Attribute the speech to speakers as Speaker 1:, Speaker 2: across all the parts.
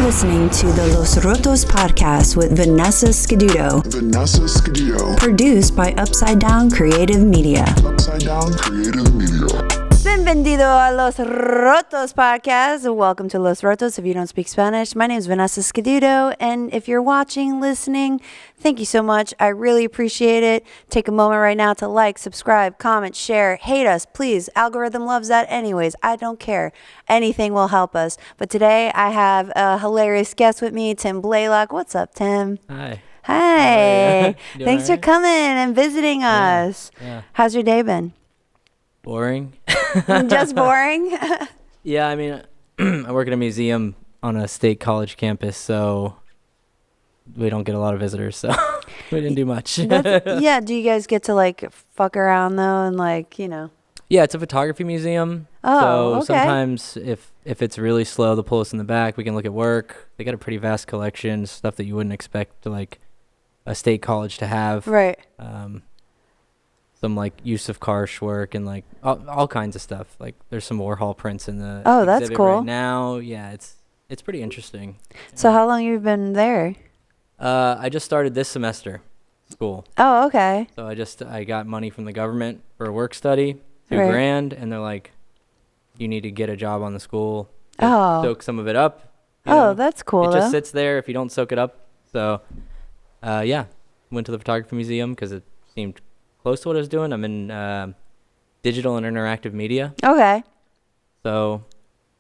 Speaker 1: listening to the Los Rotos podcast with Vanessa Scaduto. Produced by Upside Down Creative Media. Bienvenido a Los Rotos podcast. Welcome to Los Rotos if you don't speak Spanish. My name is Vanessa Scaduto, and if you're watching, listening, thank you so much. I really appreciate it. Take a moment right now to like, subscribe, comment, share, hate us, please. Algorithm loves that anyways. I don't care. Anything will help us. But today I have a hilarious guest with me, Tim Blaylock. What's up, Tim?
Speaker 2: Hi.
Speaker 1: Hi. Thanks for
Speaker 2: right?
Speaker 1: coming and visiting us.
Speaker 2: Yeah.
Speaker 1: How's your day been?
Speaker 2: Boring.
Speaker 1: Just boring?
Speaker 2: Yeah, I mean, I work at a museum on a state college campus, so we don't get a lot of visitors, so we didn't do much.
Speaker 1: Yeah, do you guys get to like fuck around though and like, you know?
Speaker 2: Yeah, it's a photography museum.
Speaker 1: Oh,
Speaker 2: so
Speaker 1: okay.
Speaker 2: sometimes if it's really slow, they'll pull us in the back. We can look at work. They got a pretty vast collection, stuff that you wouldn't expect to like a state college to have.
Speaker 1: Right.
Speaker 2: Some like use of Karsh work and like all kinds of stuff. Like there's some Warhol prints in the
Speaker 1: that's
Speaker 2: exhibit
Speaker 1: cool.
Speaker 2: right now. Yeah, it's pretty interesting.
Speaker 1: So how long you've been there?
Speaker 2: I just started this semester school.
Speaker 1: Oh, okay.
Speaker 2: So I got money from the government for a work study,
Speaker 1: Right.
Speaker 2: $2,000, and they're like, you need to get a job on the school.
Speaker 1: Oh.
Speaker 2: Soak some of it up.
Speaker 1: That's cool.
Speaker 2: It just
Speaker 1: though.
Speaker 2: sits there if you don't soak it up. So, yeah, went to the photography museum because it seemed close to what I was doing. I'm in digital and interactive media.
Speaker 1: Okay.
Speaker 2: So,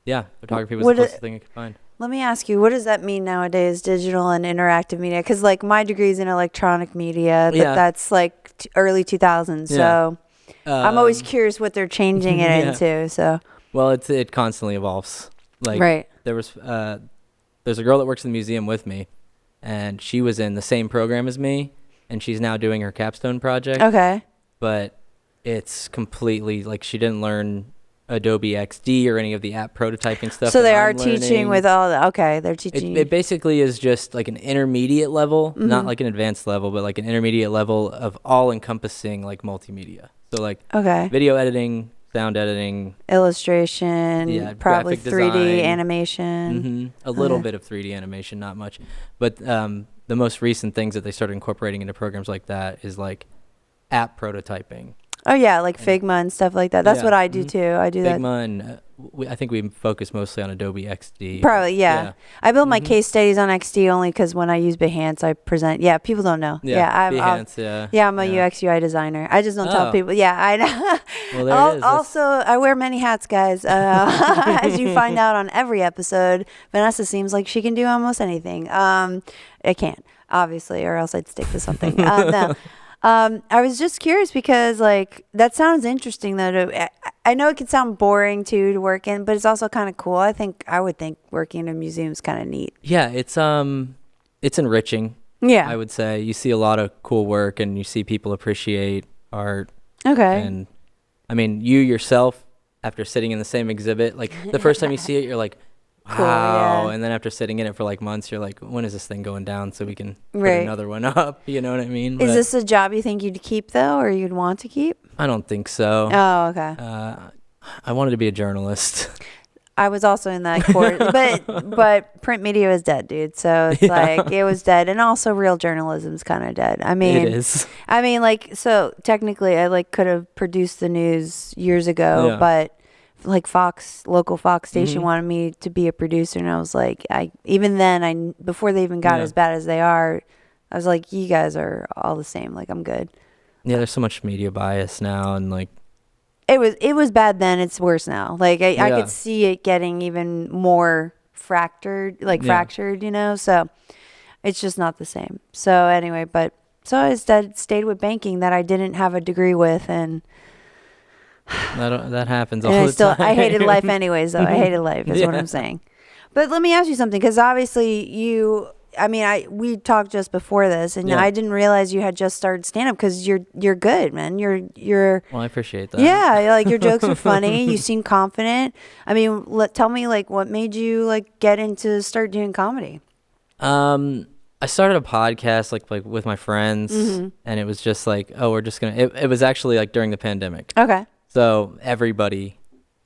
Speaker 2: yeah, photography was
Speaker 1: What
Speaker 2: the closest thing I could find.
Speaker 1: Let me ask you, what does that mean nowadays, digital and interactive media? Because like my degree's in electronic media,
Speaker 2: Yeah.
Speaker 1: that's like early 2000s. So I'm always curious what they're changing it into. So
Speaker 2: Well, it constantly evolves. Like
Speaker 1: right.
Speaker 2: there's a girl that works in the museum with me, and she was in the same program as me, and she's now doing her capstone project.
Speaker 1: Okay.
Speaker 2: But it's completely like she didn't learn Adobe XD or any of the app prototyping stuff.
Speaker 1: So
Speaker 2: that
Speaker 1: they
Speaker 2: I'm
Speaker 1: are teaching
Speaker 2: learning.
Speaker 1: with all the, okay, they're teaching.
Speaker 2: It basically is just like an intermediate level, not like an advanced level, but like an intermediate level of all encompassing like multimedia. So like video editing, sound editing,
Speaker 1: illustration, probably
Speaker 2: graphic
Speaker 1: 3D
Speaker 2: design.
Speaker 1: animation.
Speaker 2: A little bit of 3D animation, not much. But the most recent things that they started incorporating into programs like that is like app prototyping.
Speaker 1: Oh yeah, like Figma and stuff like that. That's
Speaker 2: Yeah.
Speaker 1: what I do too. I do that.
Speaker 2: Figma and I think we focus mostly on Adobe XD.
Speaker 1: Probably, yeah. I build my case studies on XD only because when I use Behance, I present. Yeah, people don't know.
Speaker 2: Behance,
Speaker 1: I'm a UX UI designer. I just don't tell people. Yeah, I know.
Speaker 2: Well, there it is.
Speaker 1: Also, I wear many hats, guys. As you find out on every episode, Vanessa seems like she can do almost anything. I can't, obviously, or else I'd stick to something. No. I was just curious because like that sounds interesting though. I know it could sound boring too to work in, but it's also kind of cool. I would think working in a museum is kind of neat.
Speaker 2: Yeah, it's enriching.
Speaker 1: Yeah,
Speaker 2: I would say you see a lot of cool work and you see people appreciate art.
Speaker 1: Okay.
Speaker 2: And I mean, you yourself, after sitting in the same exhibit, like the first time you see it, you're like, wow.
Speaker 1: Cool, yeah.
Speaker 2: And then after sitting in it for like months, you're like, when is this thing going down so we can put
Speaker 1: Right.
Speaker 2: another one up? You know what I mean?
Speaker 1: Is
Speaker 2: But
Speaker 1: this a job you think you'd keep though, or you'd want to keep?
Speaker 2: I don't think so.
Speaker 1: Oh, okay.
Speaker 2: I wanted to be a journalist.
Speaker 1: I was also in that course, but print media was dead, dude. So it's like it was dead, and also real journalism's kind of dead. I mean,
Speaker 2: It is.
Speaker 1: I mean, like, so technically, I like could have produced the news years ago,
Speaker 2: Yeah.
Speaker 1: but like local Fox station wanted me to be a producer, and I was like, before they even got as bad as they are, I was like, you guys are all the same. Like, I'm good.
Speaker 2: Yeah, there's so much media bias now, and like
Speaker 1: It was bad then. It's worse now. Like I could see it getting even more fractured, you know. So it's just not the same. So anyway, so I stayed with banking that I didn't have a degree with, and
Speaker 2: that happens all
Speaker 1: and
Speaker 2: the time.
Speaker 1: I hated life anyways. Though I hated life is what I'm saying. But let me ask you something, because obviously we talked just before this, and I didn't realize you had just started stand up, because you're good, man. You're
Speaker 2: Well, I appreciate that.
Speaker 1: Yeah, like your jokes are funny. You seem confident. I mean, tell me like what made you like get into start doing comedy?
Speaker 2: I started a podcast like with my friends, and it was just like, oh, we're just gonna. It was actually like during the pandemic.
Speaker 1: Okay.
Speaker 2: So everybody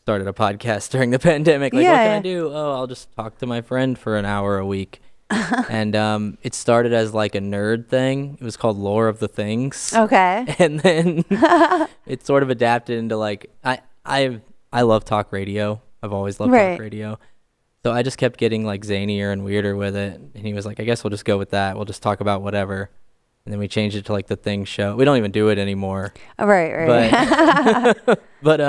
Speaker 2: started a podcast during the pandemic. Like, what can I do? Oh, I'll just talk to my friend for an hour a week. And it started as like a nerd thing. It was called Lore of the Things.
Speaker 1: Okay.
Speaker 2: And then it sort of adapted into like I love talk radio. I've always loved talk radio. So I just kept getting like zanier and weirder with it. And he was like, I guess we'll just go with that. We'll just talk about whatever. And then we changed it to like the Thing Show. We don't even do it anymore.
Speaker 1: Right.
Speaker 2: But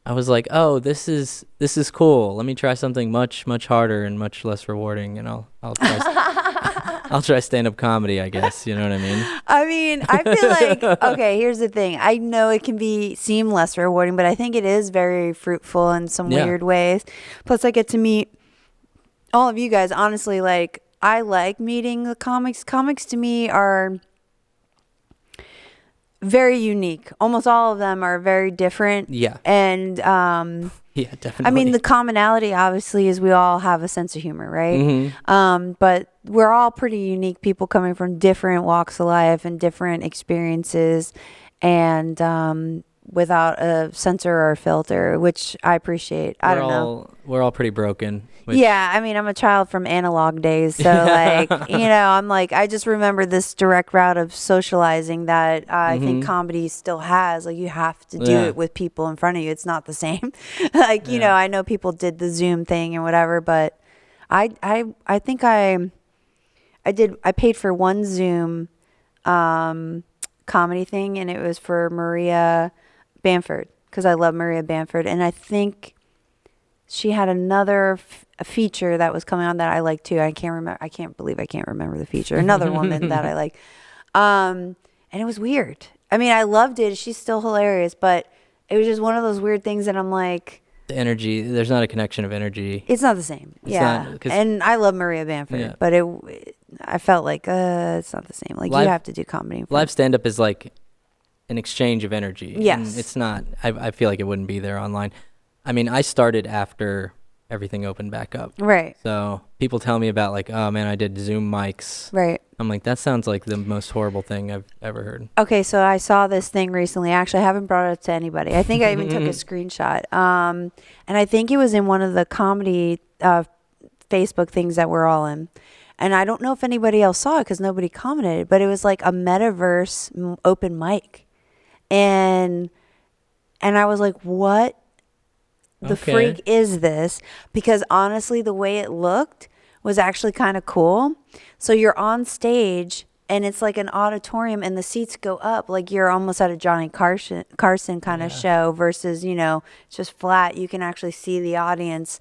Speaker 2: I was like, oh, this is cool. Let me try something much, much harder and much less rewarding, and I'll try I'll try stand-up comedy, I guess. You know what I mean?
Speaker 1: I mean, I feel like, okay, here's the thing. I know it can seem less rewarding, but I think it is very fruitful in some weird ways. Plus, I get to meet all of you guys. Honestly, like, I like meeting the comics. Comics to me are very unique. Almost all of them are very different.
Speaker 2: Yeah.
Speaker 1: And
Speaker 2: yeah, definitely.
Speaker 1: I mean, the commonality obviously is we all have a sense of humor, right? Mm-hmm. But we're all pretty unique people coming from different walks of life and different experiences, and without a censor or a filter, which I appreciate. I don't know.
Speaker 2: We're all pretty broken.
Speaker 1: Yeah, I mean, I'm a child from analog days, so like, I'm like, I just remember this direct route of socializing that I think comedy still has. Like, you have to do it with people in front of you. It's not the same. Like, I know people did the Zoom thing and whatever, but I think I paid for one Zoom comedy thing, and it was for Maria Bamford, because I love Maria Bamford, and I think she had another feature that was coming on that I like too. I can't believe I can't remember the feature. Another woman that I like. And it was weird. I mean, I loved it. She's still hilarious, but it was just one of those weird things that I'm like,
Speaker 2: the energy, there's not a connection of energy.
Speaker 1: It's not the same. And I love Maria Bamford, but I felt like it's not the same. Like, you have to do comedy.
Speaker 2: Live stand-up is like an exchange of energy.
Speaker 1: Yes.
Speaker 2: And it's not, I feel like it wouldn't be there online. I mean, I started after everything opened back up.
Speaker 1: Right.
Speaker 2: So people tell me about like, oh man, I did Zoom mics.
Speaker 1: Right.
Speaker 2: I'm like, that sounds like the most horrible thing I've ever heard.
Speaker 1: Okay, so I saw this thing recently. Actually, I haven't brought it up to anybody. I think I even took a screenshot. And I think it was in one of the comedy Facebook things that we're all in. And I don't know if anybody else saw it because nobody commented, but it was like a metaverse open mic. And I was like, what the freak is this? Because honestly, the way it looked was actually kind of cool. So you're on stage and it's like an auditorium and the seats go up like you're almost at a Johnny Carson kind of show versus, it's just flat. You can actually see the audience.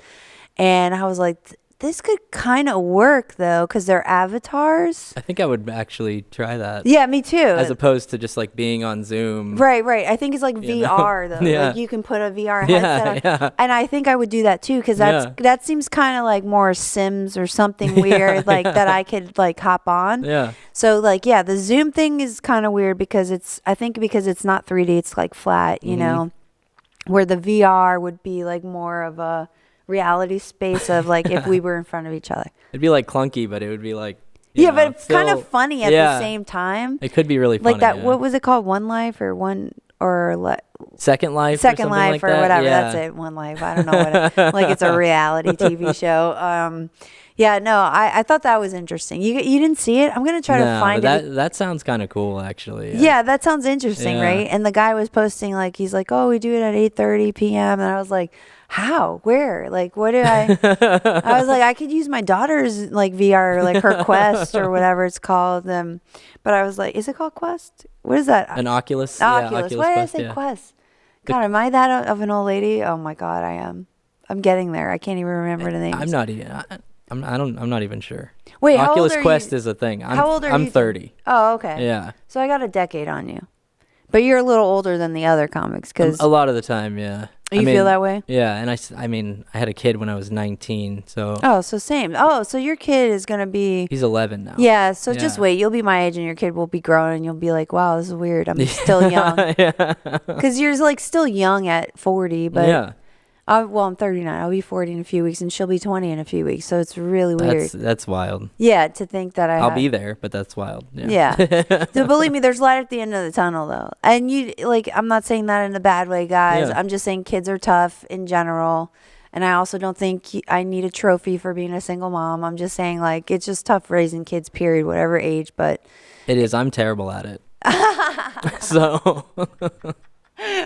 Speaker 1: And I was like, this could kind of work though, because they're avatars.
Speaker 2: I think I would actually try that.
Speaker 1: Yeah, me too.
Speaker 2: As opposed to just like being on Zoom.
Speaker 1: Right. I think it's like VR though. Yeah. Like you can put a VR headset on. Yeah. And I think I would do that too, because that seems kind of like more Sims or something weird like that I could like hop on.
Speaker 2: Yeah.
Speaker 1: So like, the Zoom thing is kind of weird because it's not 3D, it's like flat, you know, where the VR would be like more of a reality space of like if we were in front of each other.
Speaker 2: It'd be like clunky, but it would be like
Speaker 1: but it's kind of funny at the same time.
Speaker 2: It could be really funny.
Speaker 1: Like that what was it called? One Life or
Speaker 2: Second Life
Speaker 1: or
Speaker 2: like
Speaker 1: whatever. That's it. One Life. I don't know what like it's a reality TV show. I thought that was interesting. You didn't see it? I'm gonna try to find it.
Speaker 2: That sounds kind of cool, actually.
Speaker 1: Yeah, that sounds interesting, right? And the guy was posting like he's like, oh, we do it at 8:30 p.m. and I was like, how? Where? Like, what did I? I was like, I could use my daughter's like VR, like her Quest or whatever it's called. But I was like, is it called Quest? What is that?
Speaker 2: An Oculus.
Speaker 1: Oculus. Why did I say Quest? God, am I that of an old lady? Oh my God, I am. I'm getting there. I can't even remember the names.
Speaker 2: I'm not even. I'm not even sure.
Speaker 1: Wait,
Speaker 2: Oculus Quest is a thing.
Speaker 1: How old are you?
Speaker 2: I'm 30.
Speaker 1: Oh, okay.
Speaker 2: Yeah.
Speaker 1: So I got a decade on you, but you're a little older than the other comics, because
Speaker 2: a lot of the time, yeah.
Speaker 1: You feel that way?
Speaker 2: Yeah, and I had a kid when I was 19, so.
Speaker 1: Oh, so same. Oh, so your kid is gonna be.
Speaker 2: He's 11 now.
Speaker 1: Yeah, so just wait. You'll be my age, and your kid will be grown, and you'll be like, "Wow, this is weird. I'm still young." Because you're like still young at 40, but.
Speaker 2: Yeah.
Speaker 1: Well, I'm 39. I'll be 40 in a few weeks, and she'll be 20 in a few weeks. So it's really weird.
Speaker 2: That's wild.
Speaker 1: Yeah, to think that
Speaker 2: I'll be there, but that's wild.
Speaker 1: Yeah. So believe me, there's light at the end of the tunnel, though. And I'm not saying that in a bad way, guys.
Speaker 2: Yeah.
Speaker 1: I'm just saying kids are tough in general. And I also don't think I need a trophy for being a single mom. I'm just saying, like, it's just tough raising kids, period, whatever age. But
Speaker 2: it is. I'm terrible at it. So.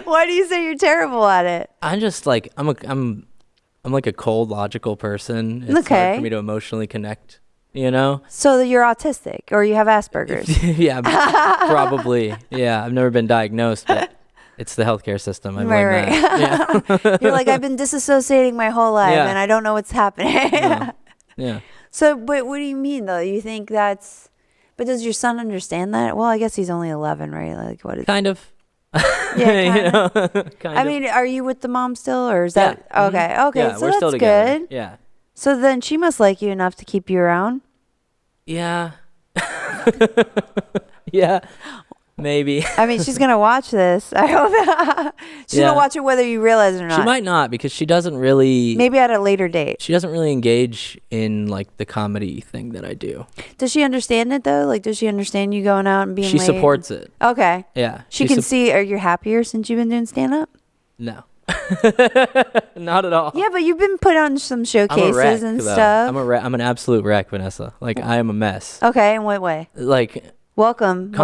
Speaker 1: Why do you say you're terrible at it?
Speaker 2: I'm just like I'm like a cold, logical person. It's hard for me to emotionally connect.
Speaker 1: So you're autistic or you have Asperger's?
Speaker 2: Yeah, probably. Yeah, I've never been diagnosed, but it's the healthcare system. I blame that. Yeah.
Speaker 1: You're like, I've been disassociating my whole life, and I don't know what's happening.
Speaker 2: Yeah.
Speaker 1: So, but what do you mean, though? You think that's... But does your son understand that? Well, I guess he's only 11, right? Like, what is...
Speaker 2: Kind of.
Speaker 1: Yeah,
Speaker 2: kind
Speaker 1: I
Speaker 2: of.
Speaker 1: mean, are you with the mom still, or is that... Okay, okay,
Speaker 2: Yeah,
Speaker 1: so
Speaker 2: we're
Speaker 1: that's
Speaker 2: still together.
Speaker 1: good.
Speaker 2: Yeah.
Speaker 1: So then she must like you enough to keep you around?
Speaker 2: Yeah. Yeah. Maybe.
Speaker 1: I mean, she's going to watch this. I hope. She's going to watch it whether you realize it or not.
Speaker 2: She might not, because she doesn't really...
Speaker 1: Maybe at a later date.
Speaker 2: She doesn't really engage in, like, the comedy thing that I do.
Speaker 1: Does she understand it, though? Like, does she understand you going out and being
Speaker 2: She
Speaker 1: late?
Speaker 2: supports it.
Speaker 1: Okay.
Speaker 2: Yeah.
Speaker 1: She can see... Are you happier since you've been doing stand-up?
Speaker 2: No. Not at all.
Speaker 1: Yeah, but you've been put on some showcases and stuff.
Speaker 2: I'm an absolute wreck, Vanessa. Like, I am a mess.
Speaker 1: Okay, in what way?
Speaker 2: Like...
Speaker 1: Welcome to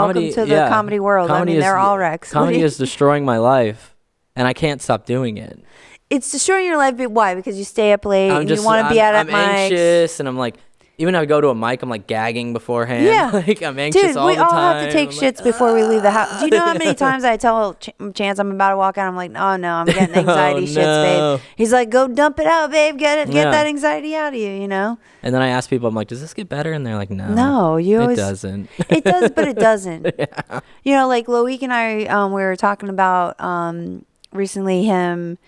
Speaker 1: the comedy world. I mean, they're all wrecks.
Speaker 2: Comedy is destroying my life, and I can't stop doing it.
Speaker 1: It's destroying your life, but why? Because you stay up late and you want to be at mics.
Speaker 2: I'm anxious, and I'm like, even if I go to a mic, I'm like gagging beforehand.
Speaker 1: Yeah.
Speaker 2: Like, I'm anxious all the time.
Speaker 1: Dude, we all have to take shits before we leave the house. Do you know how many times I tell Chance I'm about to walk out? I'm like, oh no, I'm getting anxiety shits, babe. He's like, go dump it out, babe. Get that anxiety out of you,
Speaker 2: And then I ask people, I'm like, does this get better? And they're like, no.
Speaker 1: No,
Speaker 2: it doesn't.
Speaker 1: It does, but it doesn't. Yeah. Like Loic and I, we were talking about recently him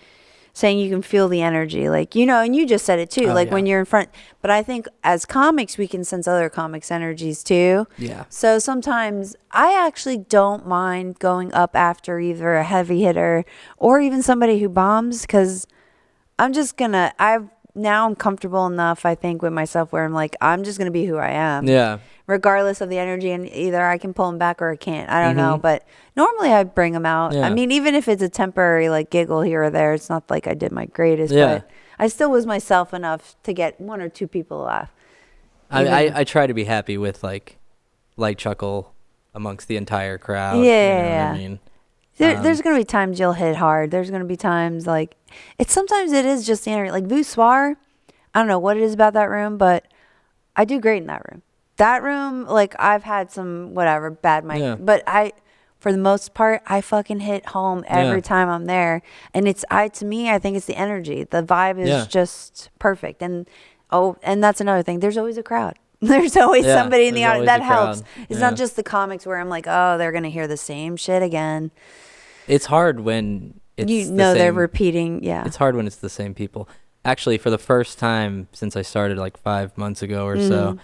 Speaker 1: saying you can feel the energy, like, and you just said it too, when you're in front. But I think as comics, we can sense other comics' energies too.
Speaker 2: Yeah.
Speaker 1: So sometimes I actually don't mind going up after either a heavy hitter or even somebody who bombs, because I'm comfortable enough, I think, with myself where I'm like, I'm just going to be who I am.
Speaker 2: Yeah.
Speaker 1: Regardless of the energy, and either I can pull them back or I can't. I don't know, but normally I bring them out.
Speaker 2: Yeah.
Speaker 1: I mean, even if it's a temporary like giggle here or there, it's not like I did my greatest, but I still was myself enough to get one or two people to laugh.
Speaker 2: I try to be happy with like light chuckle amongst the entire crowd.
Speaker 1: Yeah.
Speaker 2: What I mean?
Speaker 1: There's going to be times you'll hit hard. There's going to be times like sometimes it is just the energy. Like Voussoir, I don't know what it is about that room, but I do great in that room. That room, like, I've had some bad mic, but for the most part, I fucking hit home every time I'm there. And to me, I think it's the energy. The vibe is just perfect. And that's another thing. There's always a crowd. There's always somebody in the audience. That helps. It's not just the comics where I'm like, oh, they're going to hear the same shit again.
Speaker 2: It's hard when it's
Speaker 1: they're repeating. Yeah.
Speaker 2: It's hard when it's the same people. Actually, for the first time since I started like 5 months ago or so,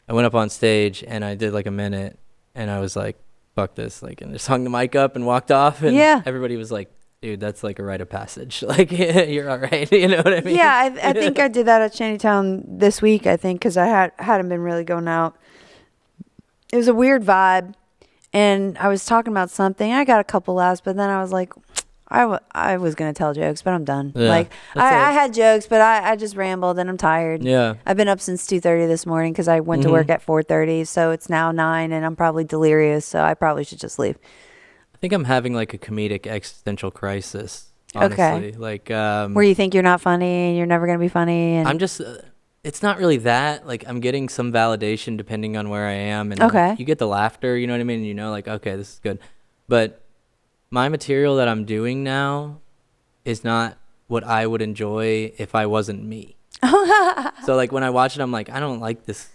Speaker 2: I went up on stage and I did like a minute and I was like, fuck this, like, and just hung the mic up and walked off, and everybody was like, dude, that's like a rite of passage. Like, you're all right. You know what I mean?
Speaker 1: Yeah, I think I did that at Shantytown this week, I think, because I hadn't been really going out. It was a weird vibe, and I was talking about something. I got a couple laughs, but then I was like, I was going to tell jokes, but I'm done.
Speaker 2: Yeah,
Speaker 1: like, I had jokes, but I just rambled, and I'm tired.
Speaker 2: Yeah.
Speaker 1: I've been up since 2:30 this morning because I went to work at 4:30, so it's now 9, and I'm probably delirious, so I probably should just leave.
Speaker 2: I think I'm having like a comedic existential crisis, honestly.
Speaker 1: Okay.
Speaker 2: Like,
Speaker 1: where you think you're not funny, and you're never going to be funny. And
Speaker 2: I'm just... it's not really that. Like, I'm getting some validation depending on where I am. And like, you get the laughter, you know what I mean? Like, okay, this is good. But my material that I'm doing now is not what I would enjoy if I wasn't me. So, like, when I watch it, I'm like, I don't like this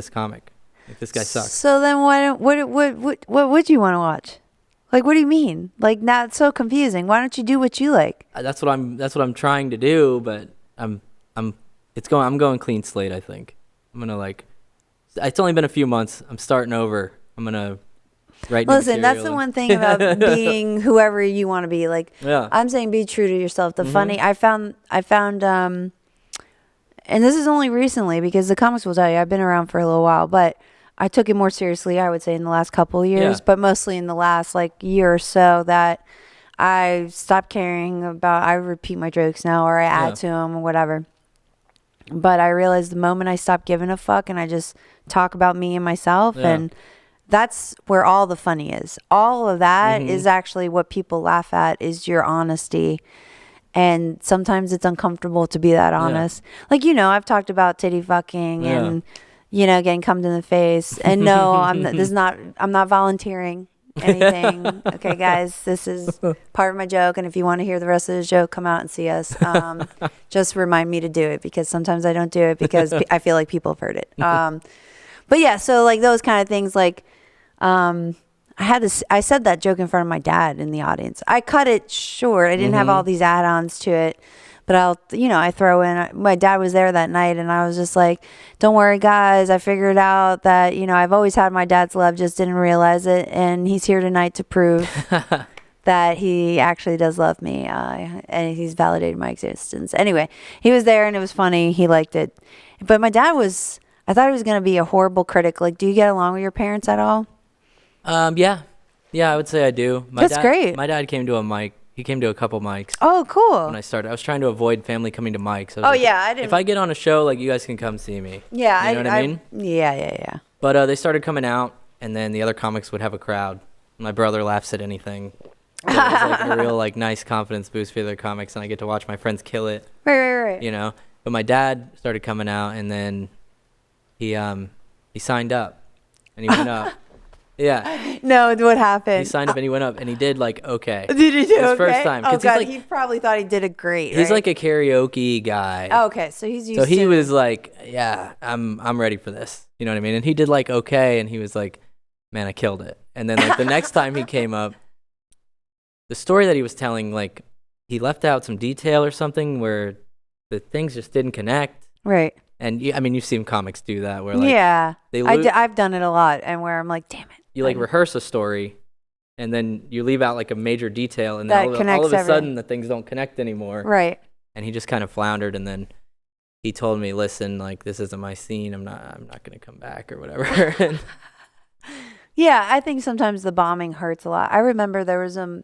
Speaker 2: comic. Like, this guy sucks.
Speaker 1: So then what would you want to watch? Like, what do you mean? Like, now it's so confusing. Why don't you do what you like?
Speaker 2: That's what I'm trying to do, but I'm going clean slate, I think. I'm going to, like, it's only been a few months. I'm starting over. I'm going to Write new
Speaker 1: Listen, that's the
Speaker 2: material
Speaker 1: one thing about being whoever you want to be. Like,
Speaker 2: Yeah.
Speaker 1: I'm saying be true to yourself. The funny, I found, and this is only recently because the comics will tell you I've been around for a little while, but I took it more seriously, I would say, in the last couple of years, but mostly in the last like year or so that I stopped caring about, I repeat my jokes now or I add to them or whatever. But I realized the moment I stopped giving a fuck and I just talk about me and myself, and that's where all the funny is. All of that is actually what people laugh at, is your honesty. And sometimes it's uncomfortable to be that honest. Like, you know, I've talked about titty fucking and, you know, getting cummed in the face. And no, I'm not volunteering anything. Okay, guys, this is part of my joke. And if you want to hear the rest of the joke, come out and see us. Just remind me to do it, because sometimes I don't do it because I feel like people have heard it. But yeah, so like those kind of things, like, I said that joke in front of my dad in the audience. I cut it short. I didn't have all these add-ons to it, but I throw in, my dad was there that night and I was just like, don't worry guys, I figured out that, I've always had my dad's love, just didn't realize it. And he's here tonight to prove that he actually does love me. And he's validated my existence. Anyway, he was there and it was funny. He liked it. But my dad I thought he was going to be a horrible critic. Like, do you get along with your parents at all?
Speaker 2: Yeah, I would say I do.
Speaker 1: That's great.
Speaker 2: My dad came to a mic. He came to a couple mics.
Speaker 1: Oh, cool.
Speaker 2: When I started, I was trying to avoid family coming to mics.
Speaker 1: I didn't.
Speaker 2: If I get on a show, like, you guys can come see me.
Speaker 1: Yeah,
Speaker 2: you know what I mean?
Speaker 1: Yeah.
Speaker 2: But they started coming out, and then the other comics would have a crowd. My brother laughs at anything. So it was like a real like nice confidence boost for the other comics, and I get to watch my friends kill it.
Speaker 1: Right.
Speaker 2: But my dad started coming out, and then he signed up, and he went up. Yeah.
Speaker 1: No, what happened?
Speaker 2: He signed up and he went up and he did like okay.
Speaker 1: Did he do
Speaker 2: his
Speaker 1: okay?
Speaker 2: first time?
Speaker 1: Oh God,
Speaker 2: like,
Speaker 1: he probably thought he did it great.
Speaker 2: He's
Speaker 1: right?
Speaker 2: like a karaoke guy.
Speaker 1: Oh, okay, so he's used.
Speaker 2: So he was like, yeah, I'm ready for this. You know what I mean? And he did like okay, and he was like, man, I killed it. And then like the next time he came up, the story that he was telling, like he left out some detail or something where the things just didn't connect.
Speaker 1: Right.
Speaker 2: And you've seen comics do that where like
Speaker 1: I've done it a lot, and where I'm like, damn it.
Speaker 2: You like rehearse a story, and then you leave out like a major detail, and then all of a sudden the things don't connect anymore.
Speaker 1: Right.
Speaker 2: And he just kind of floundered, and then he told me, "Listen, like this isn't my scene. I'm not gonna come back or whatever."
Speaker 1: Yeah, I think sometimes the bombing hurts a lot. I remember there was I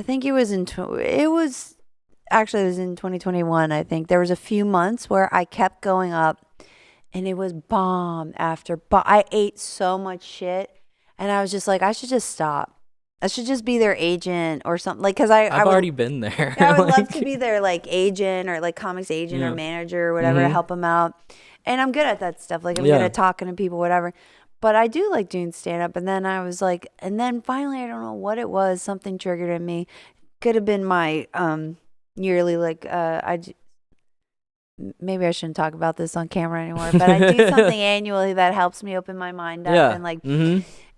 Speaker 1: think it was in 2021. I think there was a few months where I kept going up, and it was bomb after bomb. I ate so much shit, and I was just like, I should just stop. I should just be their agent or something. Like, because I've
Speaker 2: already been there.
Speaker 1: I would love to be their like agent or like comics agent or manager or whatever to help them out. And I'm good at that stuff. Like, I'm good at talking to people, whatever. But I do like doing stand up. And then I was like, and then finally, I don't know what it was. Something triggered in me. Could have been my yearly like maybe I shouldn't talk about this on camera anymore, but I do something annually that helps me open my mind up and like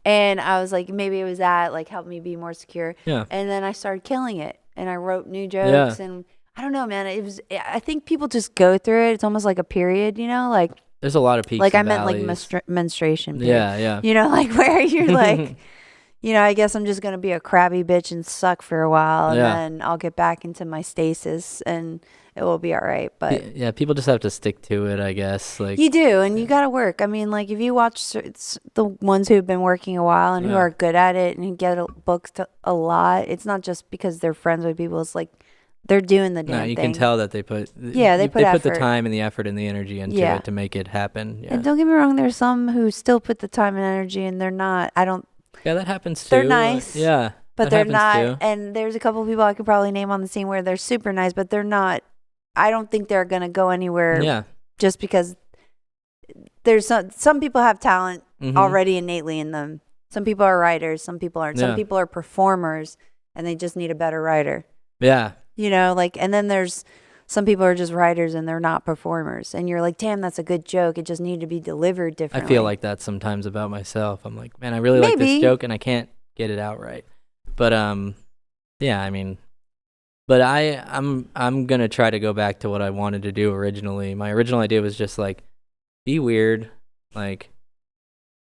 Speaker 1: and I was like, maybe it was that like helped me be more secure. And then I started killing it, and I wrote new jokes, and I don't know, man, I think people just go through it. It's almost like a period, like
Speaker 2: there's a lot of peaks
Speaker 1: like
Speaker 2: and
Speaker 1: I meant
Speaker 2: valleys.
Speaker 1: like menstruation period.
Speaker 2: Yeah
Speaker 1: like where you're like I guess I'm just gonna be a crabby bitch and suck for a while, and then I'll get back into my stasis, and it will be all right. But
Speaker 2: people just have to stick to it, I guess. Like
Speaker 1: you do, and you gotta work. I mean, like if you watch the ones who've been working a while and who are good at it and get booked a lot, it's not just because they're friends with people. It's like they're doing the damn thing.
Speaker 2: You can tell that they put
Speaker 1: they put
Speaker 2: the time and the effort and the energy into it to make it happen. Yeah.
Speaker 1: And don't get me wrong, there's some who still put the time and energy, and they're not.
Speaker 2: Yeah, that happens too.
Speaker 1: They're nice. But they're not.
Speaker 2: Too.
Speaker 1: And there's a couple of people I could probably name on the scene where they're super nice, but they're not. I don't think they're going to go anywhere.
Speaker 2: Yeah.
Speaker 1: Just because there's some people have talent already innately in them. Some people are writers. Some people aren't. Some people are performers, and they just need a better writer.
Speaker 2: Yeah.
Speaker 1: And then there's some people are just writers and they're not performers. And you're like, damn, that's a good joke. It just needed to be delivered differently.
Speaker 2: I feel like that sometimes about myself. I'm like, man, I really like this joke and I can't get it out right. But yeah, I mean, but I'm gonna try to go back to what I wanted to do originally. My original idea was just like, be weird. Like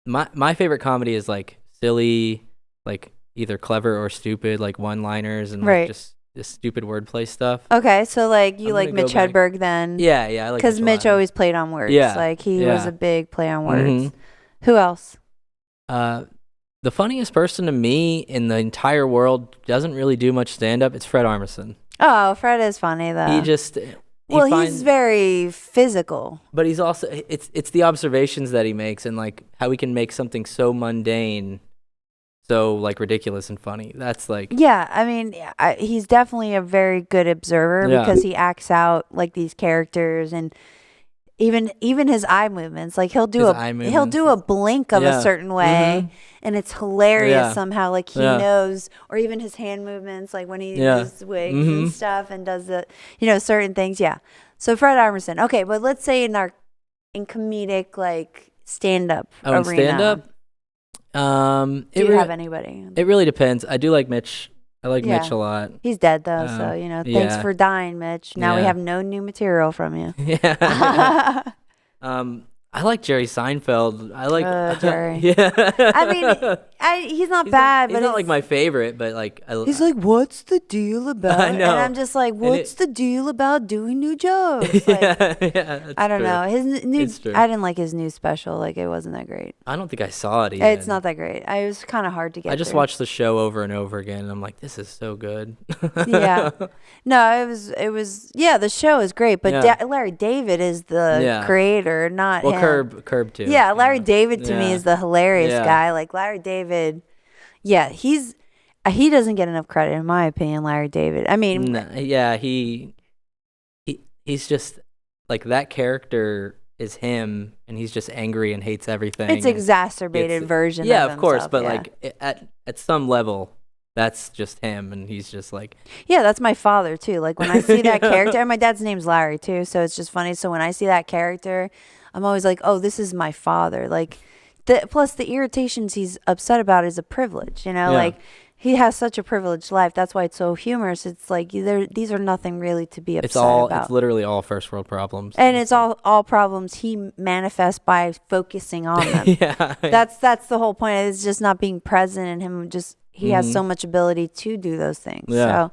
Speaker 2: my favorite comedy is like silly, like either clever or stupid, like one-liners and like just this stupid wordplay stuff.
Speaker 1: Okay, so like you
Speaker 2: I'm
Speaker 1: like
Speaker 2: gonna
Speaker 1: Mitch
Speaker 2: go back.
Speaker 1: Hedberg then?
Speaker 2: Yeah, I like
Speaker 1: Because Mitch always played on words.
Speaker 2: Yeah,
Speaker 1: Like he was a big play on words.
Speaker 2: Mhm.
Speaker 1: Who else?
Speaker 2: The funniest person to me in the entire world doesn't really do much stand-up. It's Fred Armisen.
Speaker 1: Oh, Fred is funny though. He's very physical.
Speaker 2: But he's also it's the observations that he makes and like how he can make something so mundane so like ridiculous and funny. That's like
Speaker 1: yeah. I mean, he's definitely a very good observer because he acts out like these characters and even his eye movements. Like he'll do a blink of a certain way, and it's hilarious somehow. Like he knows, or even his hand movements, like when he does wigs and stuff and does the certain things. Yeah. So Fred Armisen. Okay, but let's say in comedic like stand up arena.
Speaker 2: Stand up.
Speaker 1: Do you have anybody?
Speaker 2: It really depends. I do like Mitch. I like Mitch a lot.
Speaker 1: He's dead though, so thanks for dying, Mitch. Now we have no new material from you.
Speaker 2: Yeah. I like Jerry Seinfeld. I like
Speaker 1: Jerry.
Speaker 2: Yeah.
Speaker 1: I mean, he's not bad, but
Speaker 2: he's not like my favorite. But like,
Speaker 1: he's like, what's the deal about?
Speaker 2: I know.
Speaker 1: And I'm just like, what's the deal about doing new jokes? Like, I don't know. His new, I didn't like his new special. Like, it wasn't that great.
Speaker 2: I don't think I saw it. Even.
Speaker 1: It's not that great. It was kind of hard to get.
Speaker 2: I just watched the show over and over again, and I'm like, this is so good.
Speaker 1: Yeah. No, it was. Yeah, the show is great, but Larry David is the creator, not him.
Speaker 2: Curb too.
Speaker 1: Yeah, Larry David to me is the hilarious guy. Like Larry David, he doesn't get enough credit in my opinion. Larry David. I mean,
Speaker 2: he's just like that character is him, and he's just angry and hates everything.
Speaker 1: It's exacerbated version.
Speaker 2: Yeah,
Speaker 1: of
Speaker 2: course,
Speaker 1: himself,
Speaker 2: but like at some level. That's just him, and he's just like...
Speaker 1: Yeah, that's my father, too. Like, when I see that character... And my dad's name's Larry, too, so it's just funny. So when I see that character, I'm always like, oh, this is my father. Like, plus the irritations he's upset about is a privilege, Like, he has such a privileged life. That's why it's so humorous. It's like, these are nothing really to be upset about.
Speaker 2: It's literally all first world problems.
Speaker 1: And it's all problems he manifests by focusing on them. That's the whole point. It's just not being present and him just... He has so much ability to do those things. Yeah.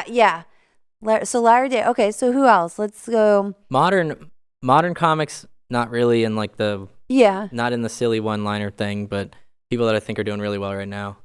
Speaker 1: So, so Larry David. Okay, so who else? Let's go.
Speaker 2: Modern comics, not really in like the not in the silly one-liner thing, but people that I think are doing really well right now.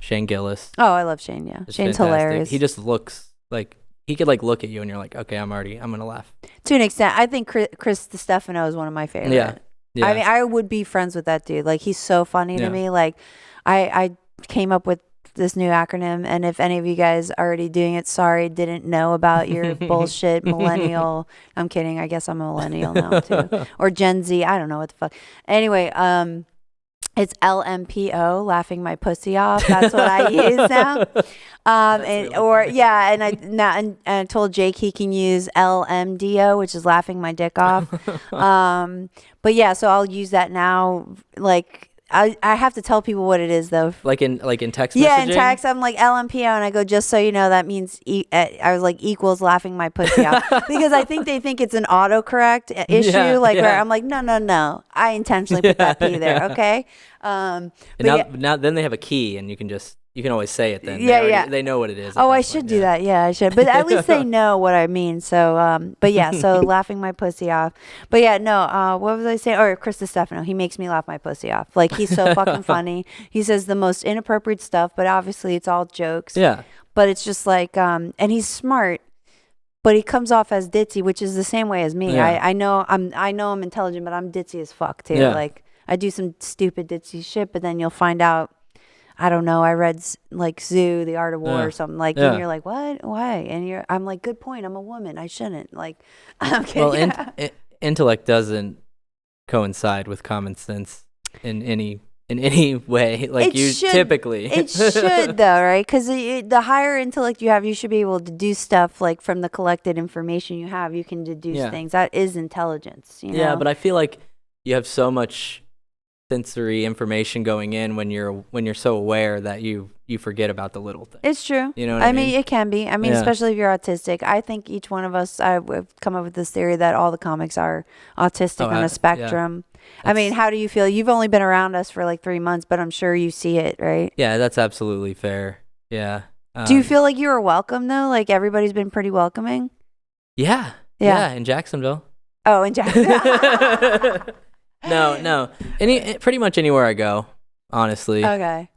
Speaker 2: Shane Gillis.
Speaker 1: Oh, I love Shane. Yeah, Shane's
Speaker 2: fantastic. Hilarious. He just looks like he could like look at you and you're like, okay, I'm gonna laugh.
Speaker 1: To an extent, I think Chris Stefano is one of my favorite. Yeah. I mean, I would be friends with that dude. Like, he's so funny to me. Like, I came up with this new acronym, and if any of you guys are already doing it, sorry, didn't know about your bullshit millennial. I'm kidding. I guess I'm a millennial now too, or Gen Z. I don't know what the fuck. Anyway, it's LMPO, laughing my pussy off. That's what I use now. And I told Jake he can use LMDO, which is laughing my dick off. But yeah, so I'll use that now. Like, I have to tell people what it is though.
Speaker 2: Like in text messaging?
Speaker 1: Yeah, in text I'm like LMPO, and I go, just so you know, that means I was like equals laughing my pussy off, because I think they think it's an autocorrect issue. Where I'm like, no, I intentionally put that P there. Okay.
Speaker 2: Now then they have a key, and you can always say it then. They know what it is.
Speaker 1: Oh, I should do that. Yeah, I should. But at least they know what I mean. So, so laughing my pussy off. But yeah, no, what was I saying? Or Chris Stefano, he makes me laugh my pussy off. Like, he's so fucking funny. He says the most inappropriate stuff, but obviously it's all jokes. Yeah. But it's just like, and he's smart, but he comes off as ditzy, which is the same way as me. Yeah. I know I'm intelligent, but I'm ditzy as fuck too. Yeah. Like, I do some stupid ditzy shit, but then you'll find out, I don't know, I read like Zoo, The Art of War or something, like, and you're like, what? Why? And I'm like, good point. I'm a woman. I shouldn't. Like, I'm kidding.
Speaker 2: Well, intellect doesn't coincide with common sense in any way. Like, typically.
Speaker 1: It should though, right? Because the higher intellect you have, you should be able to do stuff like from the collected information you have. You can deduce things. That is intelligence. Yeah,
Speaker 2: but I feel like you have so much sensory information going in when you're so aware that you forget about the little things.
Speaker 1: It's true.
Speaker 2: You know what I mean?
Speaker 1: It can be. I mean, especially if you're autistic. I think each one of us, I've come up with this theory that all the comics are autistic on a spectrum. Yeah. I mean, how do you feel? You've only been around us for like 3 months, but I'm sure you see it, right?
Speaker 2: Yeah, that's absolutely fair. Yeah.
Speaker 1: Do you feel like you were welcome though? Like everybody's been pretty welcoming?
Speaker 2: Yeah. Yeah, in Jacksonville.
Speaker 1: Oh, in Jacksonville.
Speaker 2: No. Pretty much anywhere I go, honestly.
Speaker 1: Okay.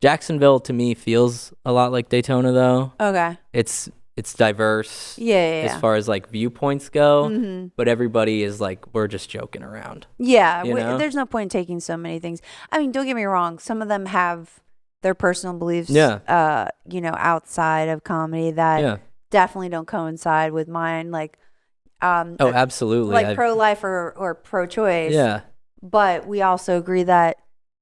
Speaker 2: Jacksonville to me feels a lot like Daytona though.
Speaker 1: Okay.
Speaker 2: It's diverse.
Speaker 1: Yeah.
Speaker 2: As far as like viewpoints go, but everybody is like, we're just joking around.
Speaker 1: Yeah. There's no point in taking so many things. I mean, don't get me wrong. Some of them have their personal beliefs, outside of comedy that definitely don't coincide with mine. Like,
Speaker 2: absolutely.
Speaker 1: Like pro-life or pro-choice.
Speaker 2: Yeah.
Speaker 1: But we also agree that